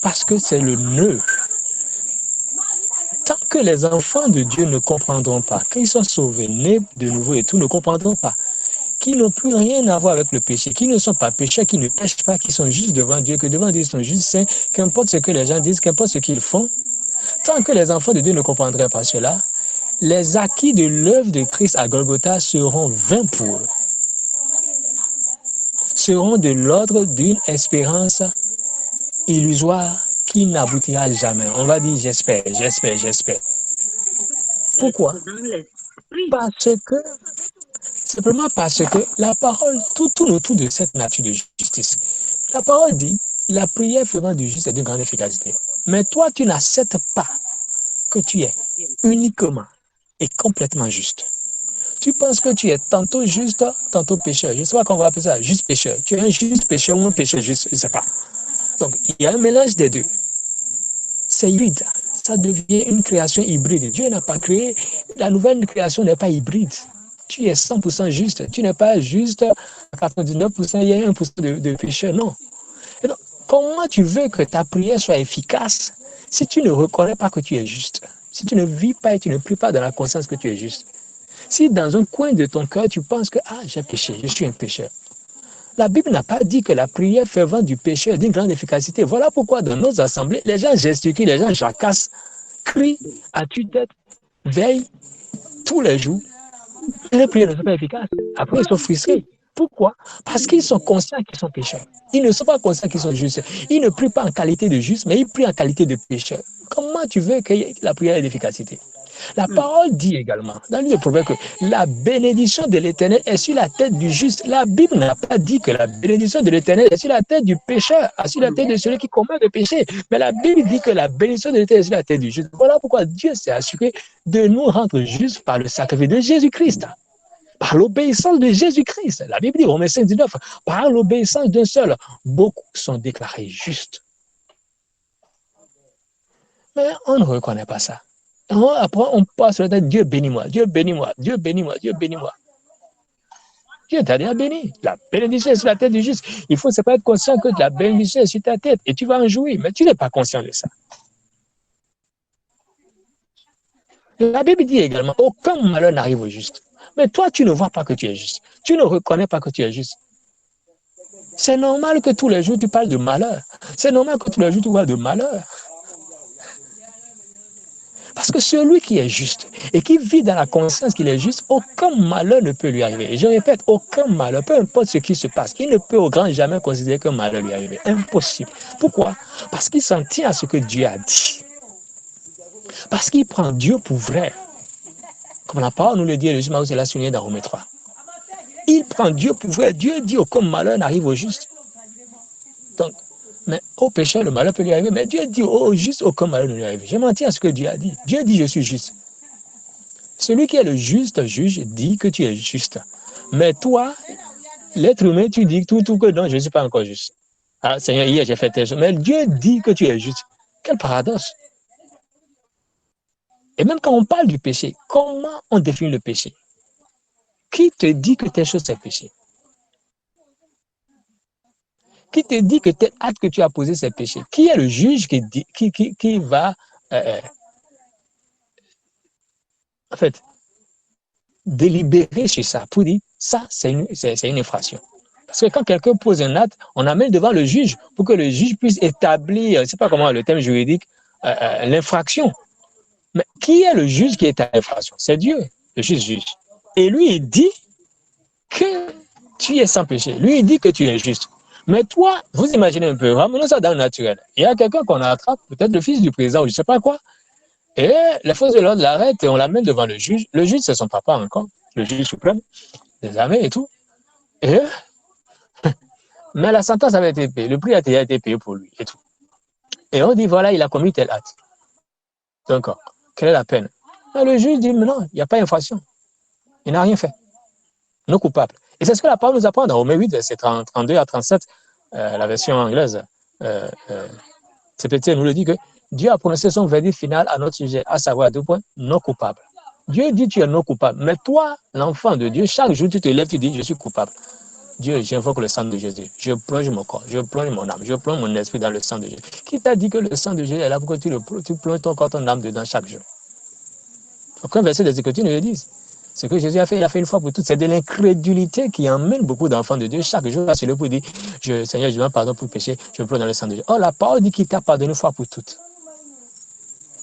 parce que c'est le nœud. Tant que les enfants de Dieu ne comprendront pas, qu'ils soient sauvés, nés de nouveau et tout, ne comprendront pas, qui n'ont plus rien à voir avec le péché, qui ne sont pas pécheurs, qui ne pêchent pas, qui sont juste devant Dieu, que devant Dieu ils sont juste saints, qu'importe ce que les gens disent, qu'importe ce qu'ils font, tant que les enfants de Dieu ne comprendraient pas cela, les acquis de l'œuvre de Christ à Golgotha seront vains pour eux, seront de l'ordre d'une espérance illusoire qui n'aboutira jamais. On va dire j'espère. Pourquoi? Simplement parce que la parole, tout autour de cette nature de justice, la parole dit, la prière faisant du juste est d'une grande efficacité. Mais toi, tu n'acceptes pas que tu es uniquement et complètement juste. Tu penses que tu es tantôt juste, tantôt pécheur. Je ne sais pas comment on va appeler ça, juste pécheur. Tu es un juste pécheur ou un pécheur juste, je ne sais pas. Donc, il y a un mélange des deux. C'est hybride. Ça devient une création hybride. Dieu n'a pas créé, la nouvelle création n'est pas hybride. Tu es 100% juste. Tu n'es pas juste à 99%, il y a 1% de pécheur. Non. Et donc, comment tu veux que ta prière soit efficace si tu ne reconnais pas que tu es juste? Si tu ne vis pas et tu ne pries pas dans la conscience que tu es juste? Si dans un coin de ton cœur, tu penses que j'ai péché, je suis un pécheur. La Bible n'a pas dit que la prière fervente du pécheur est d'une grande efficacité. Voilà pourquoi dans nos assemblées, les gens gesticulent, les gens jacassent, crient à tue-tête, veillent tous les jours. Les prières ne sont pas efficaces. Après, ils sont frustrés. Pourquoi? Parce qu'ils sont conscients qu'ils sont pécheurs. Ils ne sont pas conscients qu'ils sont justes. Ils ne prient pas en qualité de juste, mais ils prient en qualité de pécheur. Comment tu veux que la prière ait d'efficacité? La parole dit également, dans le livre de Proverbes, que la bénédiction de l'Éternel est sur la tête du juste. La Bible n'a pas dit que la bénédiction de l'Éternel est sur la tête du pécheur, sur la tête de celui qui commet le péché. Mais la Bible dit que la bénédiction de l'Éternel est sur la tête du juste. Voilà pourquoi Dieu s'est assuré de nous rendre justes par le sacrifice de Jésus-Christ. Par l'obéissance de Jésus-Christ. La Bible dit, Romains 5, 19, par l'obéissance d'un seul, beaucoup sont déclarés justes. Mais on ne reconnaît pas ça. Après, on passe sur la tête, Dieu bénis-moi, Dieu bénis-moi, Dieu bénis-moi, Dieu bénis-moi. Dieu t'a déjà béni. La bénédiction est sur la tête du juste. Il faut pas être conscient que la bénédiction est sur ta tête et tu vas en jouir, mais tu n'es pas conscient de ça. La Bible dit également, aucun malheur n'arrive au juste. Mais toi, tu ne vois pas que tu es juste. Tu ne reconnais pas que tu es juste. C'est normal que tous les jours, tu parles de malheur. C'est normal que tous les jours, tu parles de malheur. Parce que celui qui est juste et qui vit dans la conscience qu'il est juste, aucun malheur ne peut lui arriver. Et je répète, aucun malheur, peu importe ce qui se passe, il ne peut au grand jamais considérer qu'un malheur lui arrive. Impossible. Pourquoi? Parce qu'il s'en tient à ce que Dieu a dit. Parce qu'il prend Dieu pour vrai. Comme la parole nous le dit, et le juge Marie l'a souligné dans Romains 3. Il prend Dieu pour vrai. Dieu dit aucun malheur n'arrive au juste. Donc, mais au pécheur, le malheur peut lui arriver. Mais Dieu dit au juste, aucun malheur ne lui arrive. Je m'en tiens à ce que Dieu a dit. Dieu dit, je suis juste. Celui qui est le juste juge dit que tu es juste. Mais toi, l'être humain, tu dis tout que non, je ne suis pas encore juste. Ah, Seigneur, hier, j'ai fait telle chose. Mais Dieu dit que tu es juste. Quel paradoxe. Et même quand on parle du péché, comment on définit le péché? Qui te dit que telle chose est péché? Qui te dit que tel acte que tu as posé, c'est péché? Qui est le juge qui va en fait délibérer sur ça pour dire ça, c'est une infraction? Parce que quand quelqu'un pose un acte, on amène devant le juge pour que le juge puisse établir, je ne sais pas comment le terme juridique, l'infraction. Mais qui est le juge qui est à l'infraction? C'est Dieu, le juge. Et lui, il dit que tu es sans péché. Lui, il dit que tu es juste. Mais toi, vous imaginez un peu, ramenons ça dans le naturel. Il y a quelqu'un qu'on attrape, peut-être le fils du président ou je ne sais pas quoi, et les forces de l'ordre l'arrêtent et on l'amène devant le juge. Le juge, c'est son papa encore, le juge suprême, les armées et tout. Et, mais la sentence avait été payée, le prix a été payé pour lui et tout. Et on dit, voilà, il a commis tel acte. D'accord. Quelle est la peine? Mais le juge dit, mais non, il n'y a pas d'infraction. Il n'a rien fait. Non coupable. Et c'est ce que la parole nous apprend dans Romains 8, verset 32 à 37, la version anglaise. CPT nous le dit que Dieu a prononcé son verdict final à notre sujet, à savoir 2 points, non coupable. Dieu dit tu es non coupable. Mais toi, l'enfant de Dieu, chaque jour tu te lèves, tu dis je suis coupable. Dieu, j'invoque le sang de Jésus. Je plonge mon corps, je plonge mon âme, je plonge mon esprit dans le sang de Jésus. Qui t'a dit que le sang de Jésus est là pour que tu plonges ton corps, ton âme dedans chaque jour? Aucun verset des Écritures ne le dit. Ce que Jésus a fait, il a fait une fois pour toutes. C'est de l'incrédulité qui emmène beaucoup d'enfants de Dieu chaque jour à se lever pour dire Seigneur, je demande pardon pour le péché, je me plonge dans le sang de Dieu. Or, la parole dit qu'il t'a pardonné une fois pour toutes.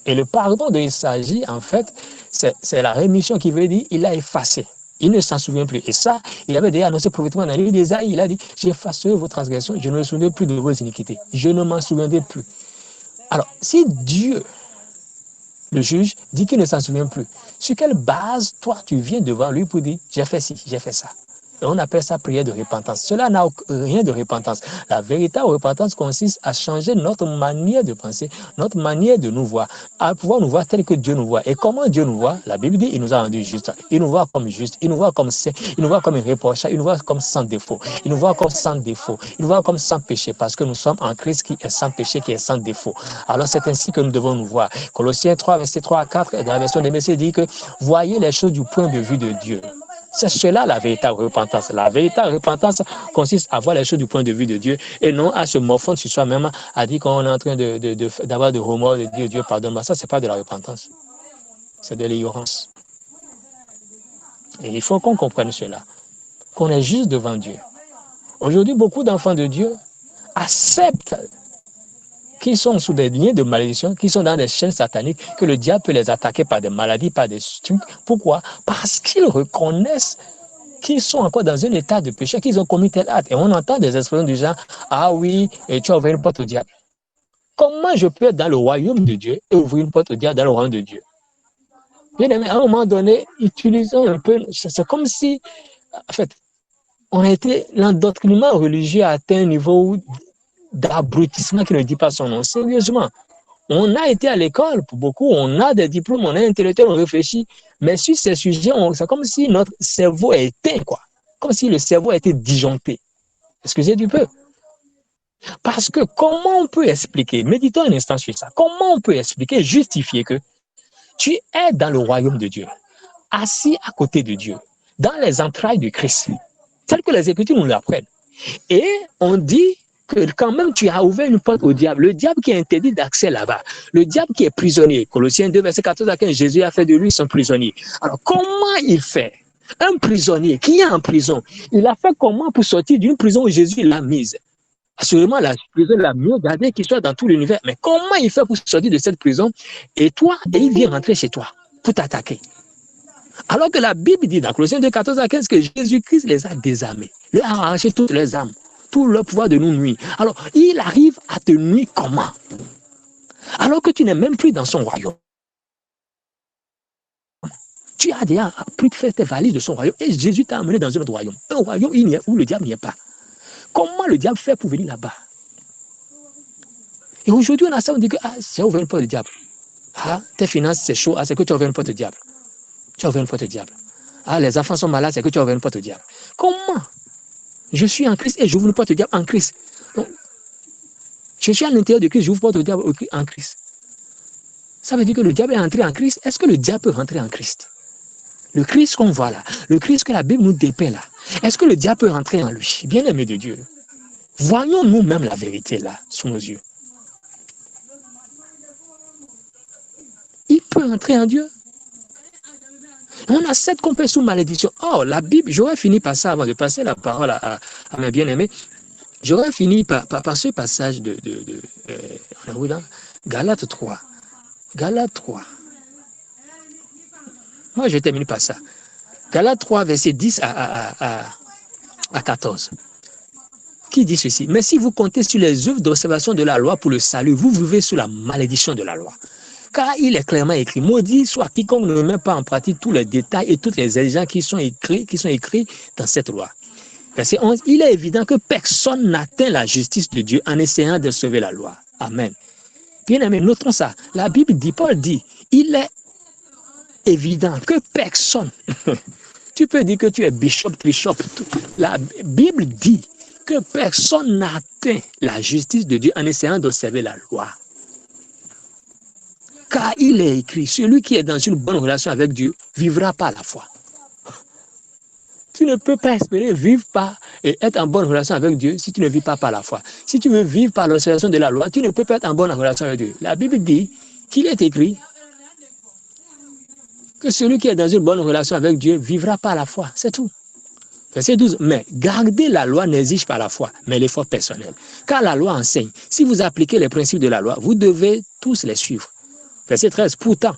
Et le pardon dont il s'agit, en fait, c'est la rémission qui veut dire il a effacé. Il ne s'en souvient plus. Et ça, il avait déjà annoncé prophétiquement dans le livre d'Ésaïe. Il a dit j'effacerai vos transgressions, je ne me souviendrai plus de vos iniquités. Je ne m'en souviendrai plus. Alors, si Dieu Le juge dit qu'il ne s'en souvient plus. Sur quelle base, toi, tu viens devant lui pour dire, j'ai fait ci, j'ai fait ça. Et on appelle ça prière de repentance. Cela n'a rien de repentance. La véritable repentance consiste à changer notre manière de penser, notre manière de nous voir, à pouvoir nous voir tel que Dieu nous voit. Et comment Dieu nous voit? La Bible dit, il nous a rendus justes. Il nous voit comme justes, il nous voit comme saints, il nous voit comme irréprochables, il nous voit comme sans défaut. Il nous voit comme sans défaut, il nous voit comme sans péché, parce que nous sommes en Christ qui est sans péché, qui est sans défaut. Alors c'est ainsi que nous devons nous voir. Colossiens 3, versets 3 à 4, dans la version des Messieurs, dit que voyez les choses du point de vue de Dieu. C'est cela la véritable repentance. La véritable repentance consiste à voir les choses du point de vue de Dieu et non à se morfondre sur soi-même, à dire qu'on est en train d'avoir de remords, de dire Dieu pardonne-moi. Ça, c'est pas de la repentance. C'est de l'ignorance. Et il faut qu'on comprenne cela, qu'on est juste devant Dieu. Aujourd'hui, beaucoup d'enfants de Dieu acceptent qui sont sous des liens de malédiction, qui sont dans des chaînes sataniques, que le diable peut les attaquer par des maladies, par des trucs. Pourquoi? Parce qu'ils reconnaissent qu'ils sont encore dans un état de péché, qu'ils ont commis tel acte. Et on entend des expressions du genre, ah oui, et tu as ouvert une porte au diable. Comment je peux être dans le royaume de Dieu et ouvrir une porte au diable dans le royaume de Dieu? Bien aimé, à un moment donné, utilisons un peu, c'est comme si, en fait, on a été, l'endoctrinement religieux a atteint un niveau d'abrutissement qui ne dit pas son nom. Sérieusement, on a été à l'école pour beaucoup, on a des diplômes, on est intellectuel, on réfléchit, mais sur ces sujets, c'est comme si notre cerveau est éteint, quoi. Comme si le cerveau a été disjoncté. Excusez du peu. Parce que comment on peut expliquer, méditons un instant sur ça, comment on peut expliquer, justifier que tu es dans le royaume de Dieu, assis à côté de Dieu, dans les entrailles de Christ, tel que les Écritures nous l'apprennent. Et on dit que quand même tu as ouvert une porte au diable, le diable qui est interdit d'accès là-bas, le diable qui est prisonnier. Colossiens 2, verset 14 à 15, Jésus a fait de lui son prisonnier. Alors comment il fait? Un prisonnier qui est en prison, il a fait comment pour sortir d'une prison où Jésus l'a mise? Assurément, la prison la mieux gardée qui soit dans tout l'univers. Mais comment il fait pour sortir de cette prison? Et il vient rentrer chez toi pour t'attaquer. Alors que la Bible dit dans Colossiens 2, 14 à 15 que Jésus-Christ les a désarmés, leur a arraché toutes les âmes, tout le pouvoir de nous nuire. Alors, il arrive à te nuire comment? Alors que tu n'es même plus dans son royaume. Tu as déjà pris de faire tes valises de son royaume et Jésus t'a amené dans un autre royaume. Un royaume où le diable n'y est pas. Comment le diable fait pour venir là-bas? Et aujourd'hui, on a ça, on dit que c'est ouvert une porte de diable. Tes finances, c'est chaud, c'est que tu as ouvert une porte de diable. Tu as ouvert une porte de diable. Les enfants sont malades, c'est que tu as ouvert une porte de diable. Comment? Je suis en Christ et j'ouvre une porte au diable en Christ. Donc, je suis à l'intérieur de Christ, j'ouvre une porte au diable en Christ. Ça veut dire que le diable est entré en Christ. Est-ce que le diable peut rentrer en Christ? Le Christ qu'on voit là, le Christ que la Bible nous dépeint là, est-ce que le diable peut rentrer en lui? Bien-aimé de Dieu, voyons nous-mêmes la vérité là, sous nos yeux. Il peut entrer en Dieu. On accepte qu'on peut sous malédiction. Oh, la Bible, j'aurais fini par ça avant de passer la parole à mes bien-aimés. J'aurais fini par ce passage de Galates 3. Galates 3. Moi, je termine par ça. Galates 3, verset 10 à 14. Qui dit ceci? Mais si vous comptez sur les œuvres d'observation de la loi pour le salut, vous vivez sous la malédiction de la loi. Car il est clairement écrit, maudit soit quiconque ne met pas en pratique tous les détails et toutes les exigences qui sont écrits dans cette loi. Verset 11, il est évident que personne n'atteint la justice de Dieu en essayant de sauver la loi. Amen. Bien aimé, notons ça. La Bible dit, Paul dit, il est évident que personne, tu peux dire que tu es bishop, la Bible dit que personne n'atteint la justice de Dieu en essayant d'observer la loi. Car il est écrit, celui qui est dans une bonne relation avec Dieu vivra par la foi. Tu ne peux pas espérer vivre par et être en bonne relation avec Dieu si tu ne vis pas par la foi. Si tu veux vivre par l'observation de la loi, tu ne peux pas être en bonne relation avec Dieu. La Bible dit qu'il est écrit que celui qui est dans une bonne relation avec Dieu vivra par la foi. C'est tout. Verset 12. Mais garder la loi n'exige pas la foi, mais l'effort personnel. Car la loi enseigne. Si vous appliquez les principes de la loi, vous devez tous les suivre. Verset 13. Pourtant,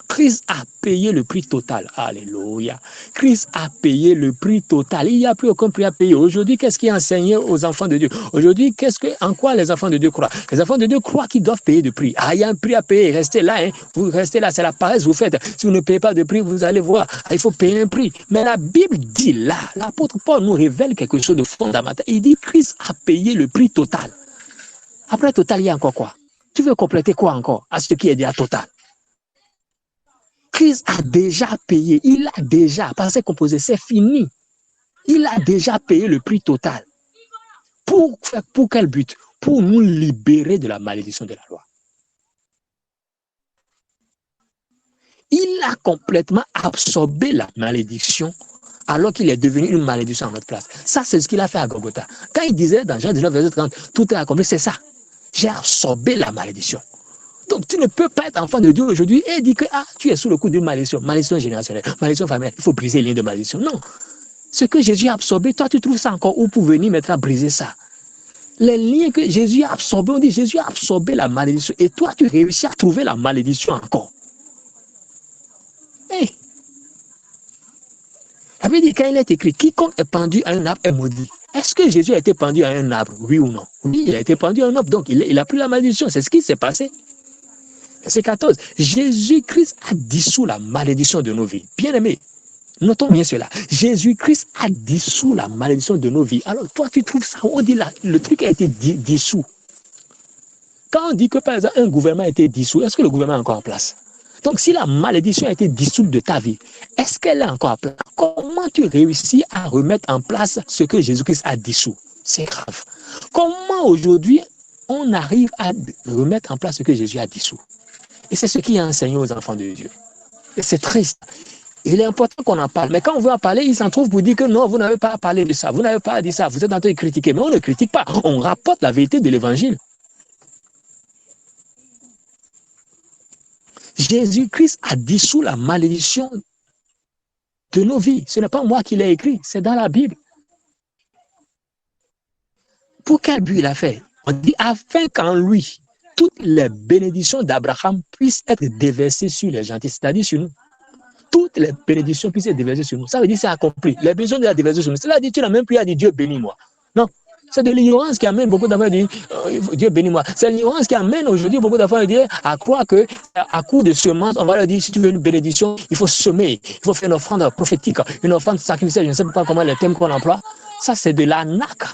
Christ a payé le prix total. Alléluia. Christ a payé le prix total. Il n'y a plus aucun prix à payer. Aujourd'hui, qu'est-ce qui est enseigné aux enfants de Dieu? Aujourd'hui, en quoi les enfants de Dieu croient? Les enfants de Dieu croient qu'ils doivent payer de prix. Ah, il y a un prix à payer. Restez là. Hein. Vous restez là. C'est la paresse que vous faites. Si vous ne payez pas de prix, vous allez voir. Ah, il faut payer un prix. Mais la Bible dit là, l'apôtre Paul nous révèle quelque chose de fondamental. Il dit Christ a payé le prix total. Après total, il y a encore quoi? Tu veux compléter quoi encore à ce qui est déjà total? Christ a déjà payé, il a déjà, passé composé, c'est fini. Il a déjà payé le prix total. Pour quel but? Pour nous libérer de la malédiction de la loi. Il a complètement absorbé la malédiction alors qu'il est devenu une malédiction à notre place. Ça, c'est ce qu'il a fait à Golgotha. Quand il disait dans Jean 19, verset 30, tout est accompli, c'est ça. J'ai absorbé la malédiction. Donc, tu ne peux pas être enfant de Dieu aujourd'hui et dire que tu es sous le coup d'une malédiction générationnelle, malédiction familiale. Il faut briser les liens de malédiction. Non. Ce que Jésus a absorbé, toi, tu trouves ça encore où pour venir maintenant briser ça? Les liens que Jésus a absorbés, on dit Jésus a absorbé la malédiction. Et toi, tu réussis à trouver la malédiction encore. Hey. Ça veut dire quand il est écrit, quiconque est pendu à un arbre est maudit. Est-ce que Jésus a été pendu à un arbre, oui ou non? Oui, il a été pendu à un arbre, donc il a pris la malédiction. C'est ce qui s'est passé. Verset 14. Jésus-Christ a dissous la malédiction de nos vies. Bien-aimés, notons bien cela. Jésus-Christ a dissous la malédiction de nos vies. Alors, toi, tu trouves ça, on dit là, le truc a été dissous. Quand on dit que, par exemple, un gouvernement a été dissous, est-ce que le gouvernement est encore en place? Donc, si la malédiction a été dissoute de ta vie, est-ce qu'elle est encore en place? Comment tu réussis à remettre en place ce que Jésus-Christ a dissous? C'est grave. Comment aujourd'hui on arrive à remettre en place ce que Jésus a dissous? Et c'est ce qui est enseigné aux enfants de Dieu. Et c'est triste. Il est important qu'on en parle. Mais quand on veut en parler, ils s'en trouvent pour dire que non, vous n'avez pas à parler de ça. Vous n'avez pas à dire ça. Vous êtes en train de critiquer. Mais on ne critique pas. On rapporte la vérité de l'évangile. Jésus-Christ a dissous la malédiction de nos vies. Ce n'est pas moi qui l'ai écrit. C'est dans la Bible. Pour quel but il a fait? On dit afin qu'en lui, toutes les bénédictions d'Abraham puissent être déversées sur les gentils, c'est-à-dire sur nous. Toutes les bénédictions puissent être déversées sur nous. Ça veut dire que c'est accompli. Les bénédictions doivent être déversées sur nous. Cela dit, tu n'as même plus à dire Dieu bénis-moi. Non. C'est de l'ignorance qui amène beaucoup d'enfants à dire Dieu bénis-moi. C'est l'ignorance qui amène aujourd'hui beaucoup d'enfants à dire à croire qu'à coup de semences, on va leur dire si tu veux une bénédiction, il faut semer, il faut faire une offrande prophétique, une offrande sacrificielle, je ne sais pas comment les thèmes qu'on emploie. Ça, c'est de l'arnaque.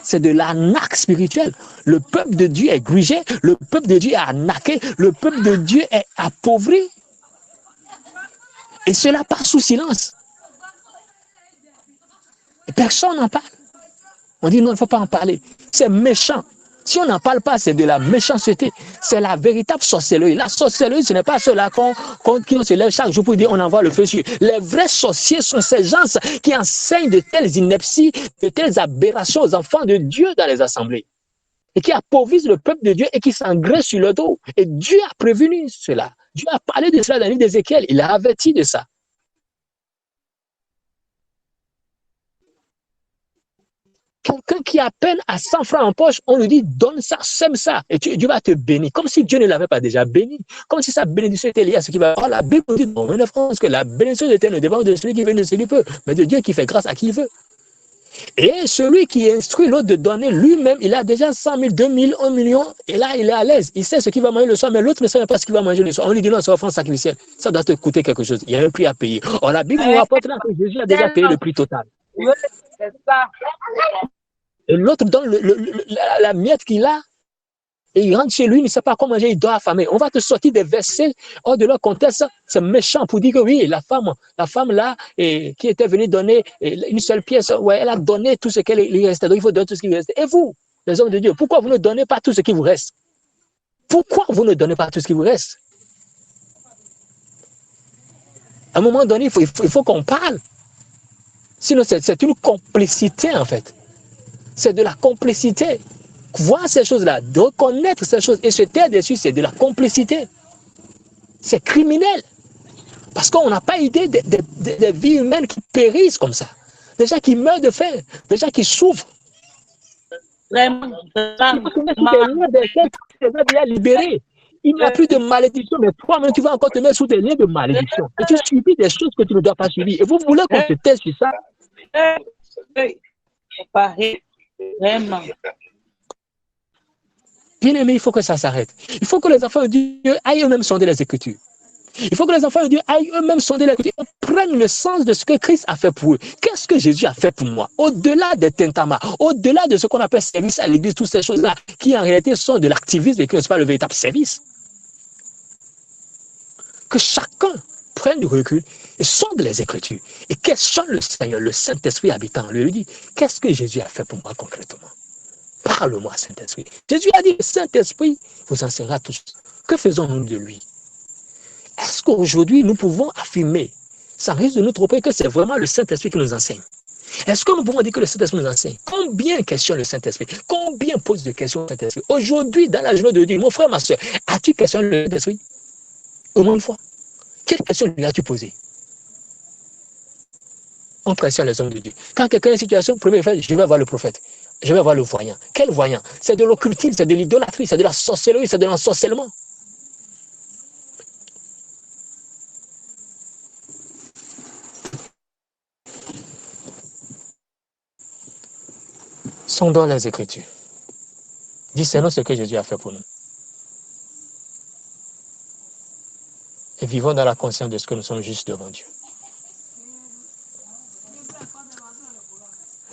C'est de l'arnaque spirituelle. Le peuple de Dieu est grugé, le peuple de Dieu est arnaqué, le peuple de Dieu est appauvri. Et cela passe sous silence. Et personne n'en parle. On dit non, il ne faut pas en parler. C'est méchant. Si on n'en parle pas, c'est de la méchanceté. C'est la véritable sorcellerie. La sorcellerie, ce n'est pas ceux-là qui se lève chaque jour pour dire on envoie le feu sur. Les vrais sorciers sont ces gens qui enseignent de telles inepties, de telles aberrations aux enfants de Dieu dans les assemblées. Et qui appauvrissent le peuple de Dieu et qui s'engraissent sur le dos. Et Dieu a prévenu cela. Dieu a parlé de cela dans le livre d'Ézéchiel. Il a averti de ça. Quelqu'un qui a peine à 100 francs en poche, on lui dit donne ça, sème ça, et Dieu va te bénir. Comme si Dieu ne l'avait pas déjà béni. Comme si sa bénédiction était liée à ce qui va. Oh, la Bible dit non, mais France, que la bénédiction de ne dépend de celui qui veut, de celui qui peut, mais de Dieu qui fait grâce à qui il veut. Et celui qui instruit l'autre de donner lui-même, il a déjà 100 000, 2 000, 1 million, et là, il est à l'aise. Il sait ce qu'il va manger le soir, mais l'autre ne sait pas ce qu'il va manger le soir. On lui dit non, c'est offrande sacrificielle. Ça doit te coûter quelque chose. Il y a un prix à payer. Or, la Bible nous rapporte là que Jésus a déjà payé le prix total. Oui, c'est ça. Et l'autre donne la miette qu'il a, et il rentre chez lui, il ne sait pas comment manger, il doit affamer. On va te sortir des versets hors de leur contexte. C'est méchant pour dire que oui, la femme là, qui était venue donner une seule pièce, ouais, elle a donné tout ce qu'il lui restait. Donc il faut donner tout ce qui lui restait. Et vous, les hommes de Dieu, pourquoi vous ne donnez pas tout ce qui vous reste? Pourquoi vous ne donnez pas tout ce qui vous reste? À un moment donné, il faut qu'on parle. Sinon, c'est une complicité en fait. C'est de la complicité. Voir ces choses-là, de reconnaître ces choses et se taire dessus, c'est de la complicité. C'est criminel. Parce qu'on n'a pas idée des vies humaines qui périssent comme ça. Des gens qui meurent de faim, des gens qui souffrent. Vraiment. Des gens qui sont libérés. Il n'y a plus de malédiction, mais toi-même, tu vas encore te mettre sous des liens de malédiction. Et tu subis des choses que tu ne dois pas subir. Et vous voulez qu'on se taise sur ça? Vraiment. Bien aimé, il faut que ça s'arrête. Il faut que les enfants de Dieu aillent eux-mêmes sonder les Écritures. Il faut que les enfants de Dieu aillent eux-mêmes sonder les Écritures et prennent le sens de ce que Christ a fait pour eux. Qu'est-ce que Jésus a fait pour moi? Au-delà des tentamars, au-delà de ce qu'on appelle service à l'Église, toutes ces choses-là, qui en réalité sont de l'activisme et qui ne sont pas le véritable service. Que chacun prenne du recul et sonde les Écritures et questionne le Seigneur, le Saint-Esprit habitant. Lui dit, qu'est-ce que Jésus a fait pour moi concrètement? Parle-moi, Saint-Esprit. Jésus a dit, Saint-Esprit vous enseignera tous. Que faisons-nous de lui? Est-ce qu'aujourd'hui, nous pouvons affirmer, sans risque de nous tromper, que c'est vraiment le Saint-Esprit qui nous enseigne? Est-ce que nous pouvons dire que le Saint-Esprit nous enseigne? Combien questionne le Saint-Esprit? Combien pose de questions au Saint-Esprit? Aujourd'hui, dans la journée de Dieu, mon frère, ma soeur, as-tu questionné le Saint-Esprit? Au moins une fois. Quelle question lui as-tu posée? On questionne les hommes de Dieu. Quand quelqu'un est en situation, premier fait, je vais voir le prophète. Je vais voir le voyant. Quel voyant? C'est de l'occultisme, c'est de l'idolâtrie, c'est de la sorcellerie, c'est de l'ensorcellement. Sondons les Écritures. Discernons ce que Jésus a fait pour nous. Et vivons dans la conscience de ce que nous sommes juste devant Dieu.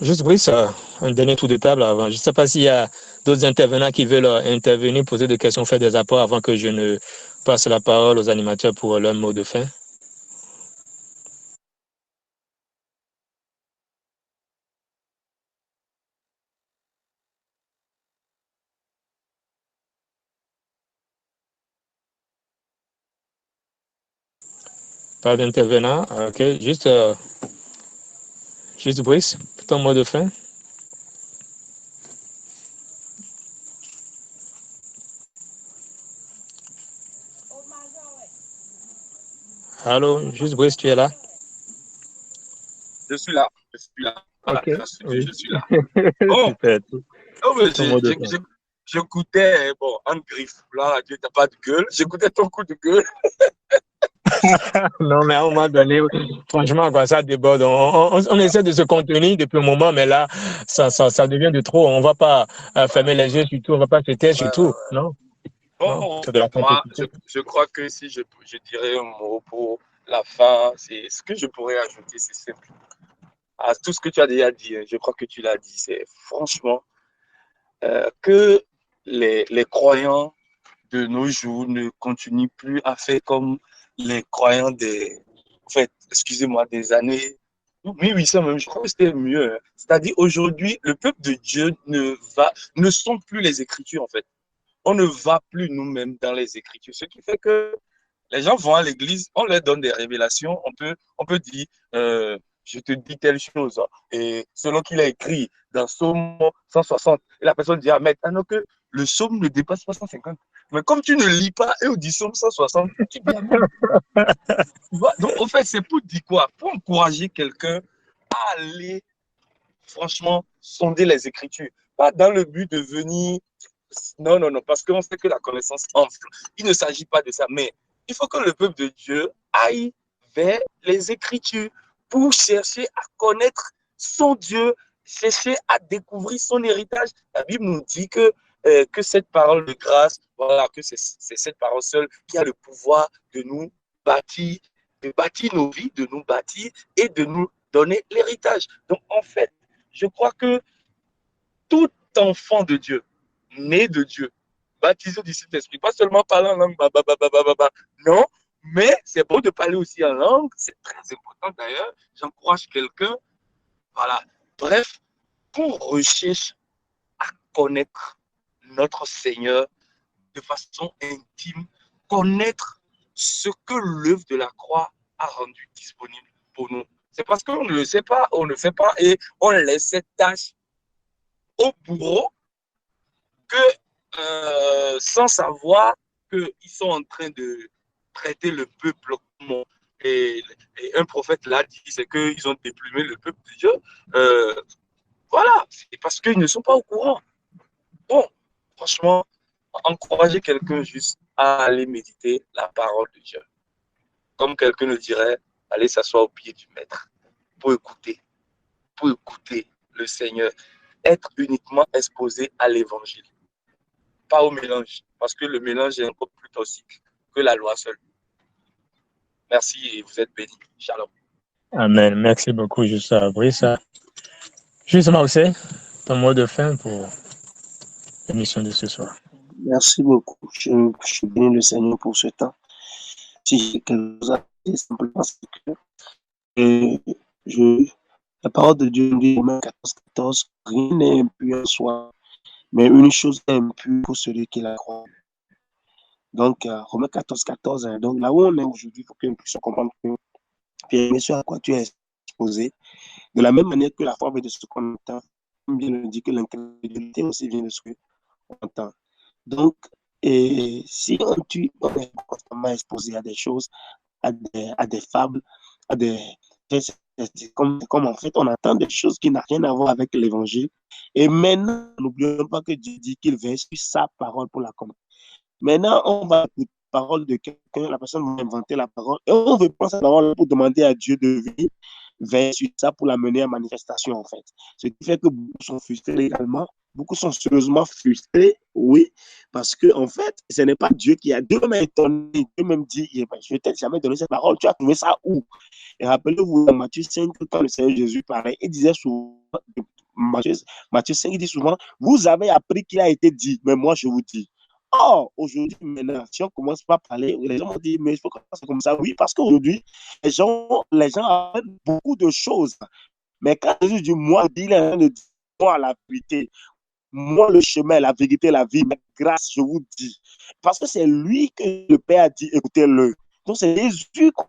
Juste Brice, un dernier tour de table avant. Je ne sais pas s'il y a d'autres intervenants qui veulent intervenir, poser des questions, faire des apports avant que je ne passe la parole aux animateurs pour leur mot de fin. Pas d'intervenant. Ok, juste Brice, ton mot de fin. Allô, juste Brice, tu es là? Je suis là. Voilà, ok. Oui. Je suis là. Bon. Super. Oh, j'écoutais, bon, en griffe, là, tu n'as pas de gueule. J'écoutais ton coup de gueule. Non, mais à un moment donné, franchement, quoi, ça déborde. On essaie de se contenir depuis un moment, mais là, ça devient de trop. On ne va pas fermer les yeux sur tout, on ne va pas se taire sur tout, non? Bon, c'est de la moi, je crois que si je dirais un mot pour la fin, c'est ce que je pourrais ajouter, c'est simple. À tout ce que tu as déjà dit, je crois que tu l'as dit, c'est franchement que les croyants de nos jours ne continuent plus à faire comme les croyants excusez-moi, des années 1800 même, je crois que c'était mieux. C'est-à-dire aujourd'hui, le peuple de Dieu ne sont plus les Écritures en fait. On ne va plus nous-mêmes dans les Écritures, ce qui fait que les gens vont à l'église, on leur donne des révélations, on peut dire, je te dis telle chose, et selon qu'il a écrit dans Psaume 160, et la personne dit, ah, mais alors que le psaume ne dépasse pas 150. Mais comme tu ne lis pas, et on dit Psaume 160, tu dis, donc, en fait, c'est pour dire quoi? Pour encourager quelqu'un à aller, franchement, sonder les Écritures. Pas dans le but de venir. Non, parce qu'on sait que la connaissance enfle. Il ne s'agit pas de ça, mais il faut que le peuple de Dieu aille vers les Écritures pour chercher à connaître son Dieu, chercher à découvrir son héritage. La Bible nous dit que cette parole de grâce, voilà, que c'est cette parole seule qui a le pouvoir de nous bâtir, de bâtir nos vies, de nous bâtir et de nous donner l'héritage. Donc, en fait, je crois que tout enfant de Dieu, né de Dieu, baptisé du Saint-Esprit, pas seulement parler en langue, non, mais c'est bon de parler aussi en langue, c'est très important d'ailleurs, j'encourage quelqu'un, voilà, bref, qu'on recherche à connaître notre Seigneur de façon intime, connaître ce que l'œuvre de la croix a rendu disponible pour nous. C'est parce qu'on ne le sait pas, on ne fait pas et on laisse cette tâche au bourreau que sans savoir qu'ils sont en train de traiter le peuple comme et un prophète l'a dit, c'est qu'ils ont déplumé le peuple de Dieu. Voilà, c'est parce qu'ils ne sont pas au courant. Bon, franchement, encourager quelqu'un juste à aller méditer la parole de Dieu. Comme quelqu'un le dirait, aller s'asseoir au pied du maître pour écouter le Seigneur. Être uniquement exposé à l'évangile, pas au mélange, parce que le mélange est encore plus toxique que la loi seule. Merci et vous êtes bénis. Shalom. Amen. Merci beaucoup, Juste Brice. Juste Marseille, ton mot de fin pour l'émission de ce soir. Merci beaucoup. Je bénis le Seigneur pour ce temps. Si j'ai quelque chose à dire, simplement, c'est que la parole de Dieu dit, Romains 14, rien n'est impur en soi, mais une chose est impure pour celui qui la croit. Donc, Romains 14, hein, donc là où on est aujourd'hui, il faut que nous puissions comprendre que, bien sûr, à quoi tu es exposé, de la même manière que la foi vient de ce qu'on entend, comme bien le dit que l'incrédulité aussi vient de ce qu'on entend. Donc, et si on est constamment exposé à des choses, à des fables, à des... Comme en fait, on entend des choses qui n'ont rien à voir avec l'évangile. Et maintenant, n'oublions pas que Dieu dit qu'il veille sur sa parole pour la combattre. Maintenant, on va écouter la parole de quelqu'un, la personne va inventer la parole, et on veut prendre cette parole pour demander à Dieu de veiller sur ça pour la mener à manifestation, en fait. Ce qui fait que beaucoup sont frustrés également. Beaucoup sont sérieusement frustrés, oui, parce que en fait, ce n'est pas Dieu qui a. Dieu m'a étonné, Dieu même dit, je ne t'ai jamais donné cette parole, tu as trouvé ça où? Et rappelez-vous, dans Matthieu 5, quand le Seigneur Jésus parlait, il disait souvent, Matthieu 5, il dit souvent, vous avez appris qu'il a été dit, mais moi je vous dis. Or, aujourd'hui, maintenant, si on commence par parler, les gens vont dire, mais il faut commencer comme ça. Oui, parce qu'aujourd'hui, les gens apprennent beaucoup de choses. Mais quand Jésus dit, moi, il est en train de dire, moi, la vérité, moi, le chemin, la vérité, la vie, ma grâce, je vous dis. Parce que c'est lui que le Père a dit, écoutez-le. Donc, c'est Jésus que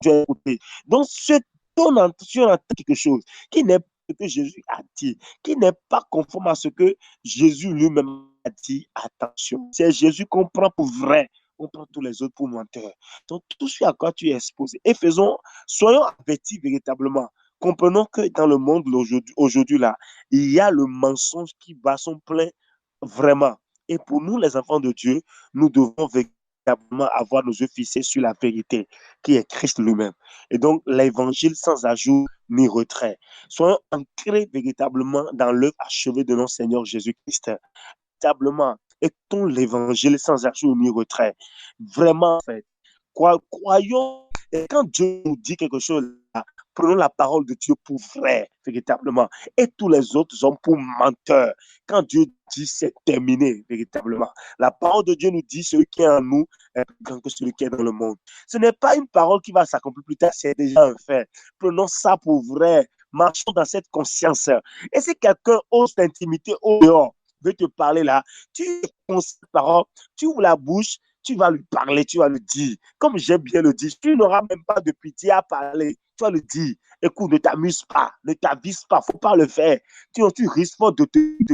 tu as écouté. Donc, ce qu'on entend quelque chose qui n'est pas ce que Jésus a dit, qui n'est pas conforme à ce que Jésus lui-même a dit, attention. C'est Jésus qu'on prend pour vrai. On prend tous les autres pour menteurs. Donc, tout ce à quoi tu es exposé. Et soyons avertis véritablement. Comprenons que dans le monde aujourd'hui là, il y a le mensonge qui bat son plein vraiment. Et pour nous, les enfants de Dieu, nous devons véritablement avoir nos yeux fixés sur la vérité, qui est Christ lui-même. Et donc, l'évangile sans ajout ni retrait. Soyons ancrés véritablement dans l'œuvre achevée de notre Seigneur Jésus-Christ. Véritablement, écoutons l'évangile sans ajout ni retrait. Vraiment, en fait, croyons, et quand Dieu nous dit quelque chose, prenons la parole de Dieu pour vrai, véritablement. Et tous les autres hommes pour menteurs. Quand Dieu dit c'est terminé, véritablement. La parole de Dieu nous dit celui qui est en nous est plus grand que celui qui est dans le monde. Ce n'est pas une parole qui va s'accomplir plus tard, c'est déjà un fait. Prenons ça pour vrai. Marchons dans cette conscience. Et si quelqu'un ose t'intimider au dehors, veut te parler là, tu conscientes parole, tu ouvres la bouche, tu vas lui parler, tu vas lui dire. Comme j'aime bien le dire, tu n'auras même pas de pitié à parler. Tu vas lui dire, écoute, ne t'amuse pas, ne t'avise pas, il ne faut pas le faire. Tu risques de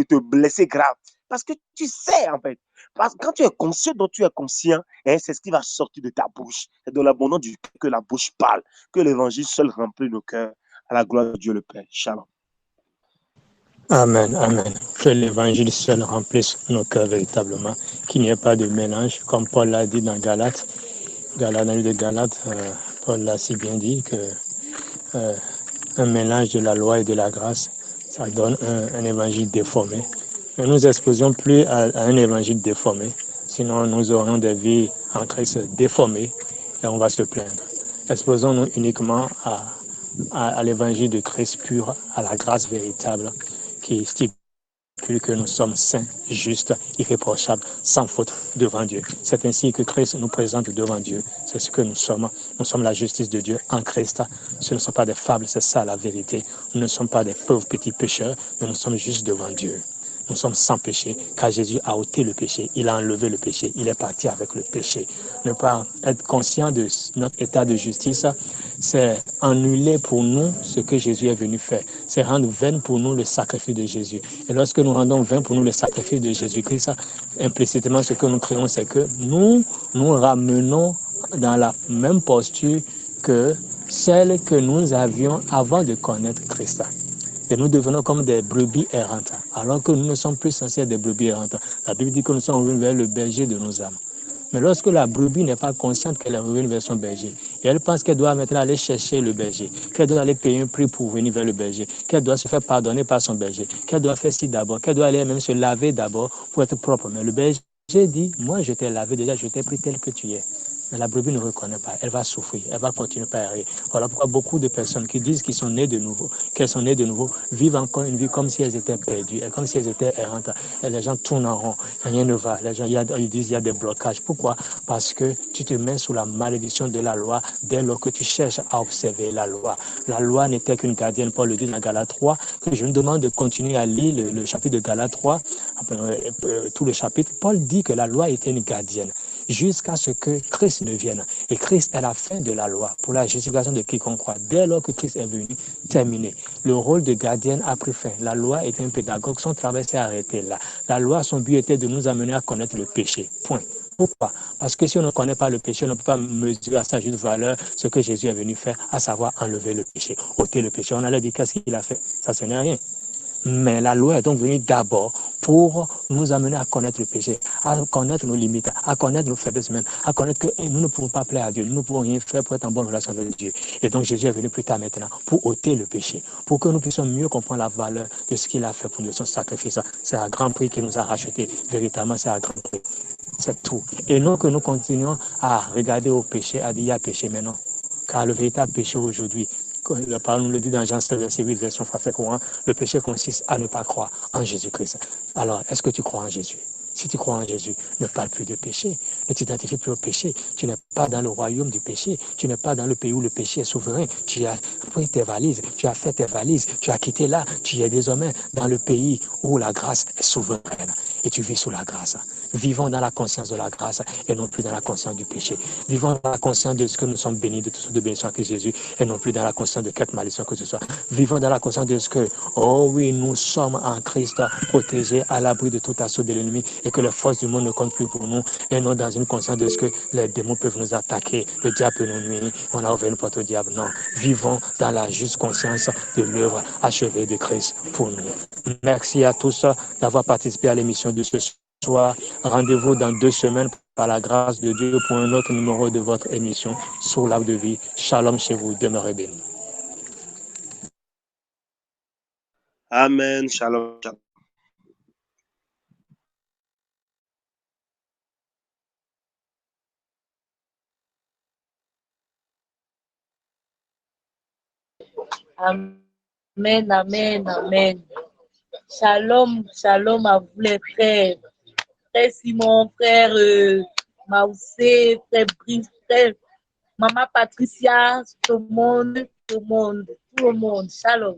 te blesser grave. Parce que tu sais, en fait. Parce que quand tu es conscient dont tu es conscient, c'est ce qui va sortir de ta bouche. C'est de l'abondance du cœur que la bouche parle. Que l'évangile seul remplit nos cœurs. À la gloire de Dieu le Père. Shalom. Amen, amen. Que l'évangile seul remplisse nos cœurs véritablement, qu'il n'y ait pas de mélange, comme Paul l'a dit dans Galates. Dans le livre de Galates, Paul l'a si bien dit que un mélange de la loi et de la grâce, ça donne un évangile déformé. Ne nous exposons plus à un évangile déformé, sinon nous aurons des vies en Christ déformées et on va se plaindre. Exposons-nous uniquement à l'évangile de Christ pur, à la grâce véritable qui stipule que nous sommes saints, justes, irréprochables, sans faute devant Dieu. C'est ainsi que Christ nous présente devant Dieu. C'est ce que nous sommes. Nous sommes la justice de Dieu en Christ. Ce ne sont pas des fables, c'est ça la vérité. Nous ne sommes pas des pauvres petits pécheurs, mais nous sommes juste devant Dieu. Nous sommes sans péché, car Jésus a ôté le péché, il a enlevé le péché, il est parti avec le péché. Ne pas être conscient de notre état de justice, c'est annuler pour nous ce que Jésus est venu faire. C'est rendre vain pour nous le sacrifice de Jésus. Et lorsque nous rendons vain pour nous le sacrifice de Jésus-Christ, implicitement ce que nous créons, c'est que nous ramenons dans la même posture que celle que nous avions avant de connaître Christ. Et nous devenons comme des brebis errantes, alors que nous ne sommes plus censés être des brebis errantes. La Bible dit que nous sommes revenus vers le berger de nos âmes. Mais lorsque la brebis n'est pas consciente qu'elle est revenue vers son berger, et elle pense qu'elle doit maintenant aller chercher le berger, qu'elle doit aller payer un prix pour venir vers le berger, qu'elle doit se faire pardonner par son berger, qu'elle doit faire ci d'abord, qu'elle doit aller même se laver d'abord pour être propre. Mais le berger dit, moi je t'ai lavé déjà, je t'ai pris tel que tu es. Mais la brebis ne reconnaît pas, elle va souffrir, elle va continuer par errer. Voilà pourquoi beaucoup de personnes qui disent qu'ils sont nés de nouveau, qu'elles sont nées de nouveau, vivent encore une vie comme si elles étaient perdues, et comme si elles étaient errantes. Et les gens tournent en rond, rien ne va. Les gens ils disent qu'il y a des blocages. Pourquoi? Parce que tu te mets sous la malédiction de la loi dès lors que tu cherches à observer la loi. La loi n'était qu'une gardienne, Paul le dit dans Galates 3, que je nous demande de continuer à lire le chapitre de Galates 3, tout le chapitre. Paul dit que la loi était une gardienne jusqu'à ce que Christ ne vienne. Et Christ est la fin de la loi pour la justification de quiconque croit. Dès lors que Christ est venu, terminé. Le rôle de gardienne a pris fin. La loi était un pédagogue, son travail s'est arrêté là. La loi, son but était de nous amener à connaître le péché. Point. Pourquoi? Parce que si on ne connaît pas le péché, on ne peut pas mesurer à sa juste valeur ce que Jésus est venu faire, à savoir enlever le péché, ôter le péché. On allait dire qu'est-ce qu'il a fait? Ça, ce n'est rien. Mais la loi est donc venue d'abord pour nous amener à connaître le péché, à connaître nos limites, à connaître nos faiblesses même, à connaître que nous ne pouvons pas plaire à Dieu, nous ne pouvons rien faire pour être en bonne relation avec Dieu. Et donc Jésus est venu plus tard maintenant pour ôter le péché, pour que nous puissions mieux comprendre la valeur de ce qu'il a fait pour nous, son sacrifice. C'est un grand prix qu'il nous a racheté. Véritablement, c'est un grand prix. C'est tout. Et non que nous continuons à regarder au péché, à dire il y a péché maintenant. Car le véritable péché aujourd'hui, la parole nous le dit dans Jean 16, verset 8, version français courant, le péché consiste à ne pas croire en Jésus-Christ. Alors, est-ce que tu crois en Jésus? Si tu crois en Jésus, ne parle plus de péché, ne t'identifie plus au péché. Tu n'es pas dans le royaume du péché, tu n'es pas dans le pays où le péché est souverain. Tu as pris tes valises, tu as fait tes valises, tu as quitté là, tu es désormais dans le pays où la grâce est souveraine et tu vis sous la grâce. Vivons dans la conscience de la grâce et non plus dans la conscience du péché. Vivons dans la conscience de ce que nous sommes bénis de toutes sortes de bénédictions que Jésus et non plus dans la conscience de quelque malédiction que ce soit. Vivons dans la conscience de ce que, oh oui, nous sommes en Christ protégés à l'abri de tout assaut de l'ennemi et que les forces du monde ne comptent plus pour nous et non dans une conscience de ce que les démons peuvent nous attaquer, le diable peut nous nuire, on a ouvert une porte au diable. Non, vivons dans la juste conscience de l'œuvre achevée de Christ pour nous. Merci à tous d'avoir participé à l'émission de ce soir. Rendez-vous dans 2 semaines par la grâce de Dieu pour un autre numéro de votre émission sur l'arbre de vie. Shalom chez vous, demeurez bénis. Amen. Shalom. Amen, amen, amen. Shalom, shalom à vous les frères. Frère Simon, frère Maoussé, frère Brice, frère Maman Patricia, tout le monde, tout le monde. Shalom.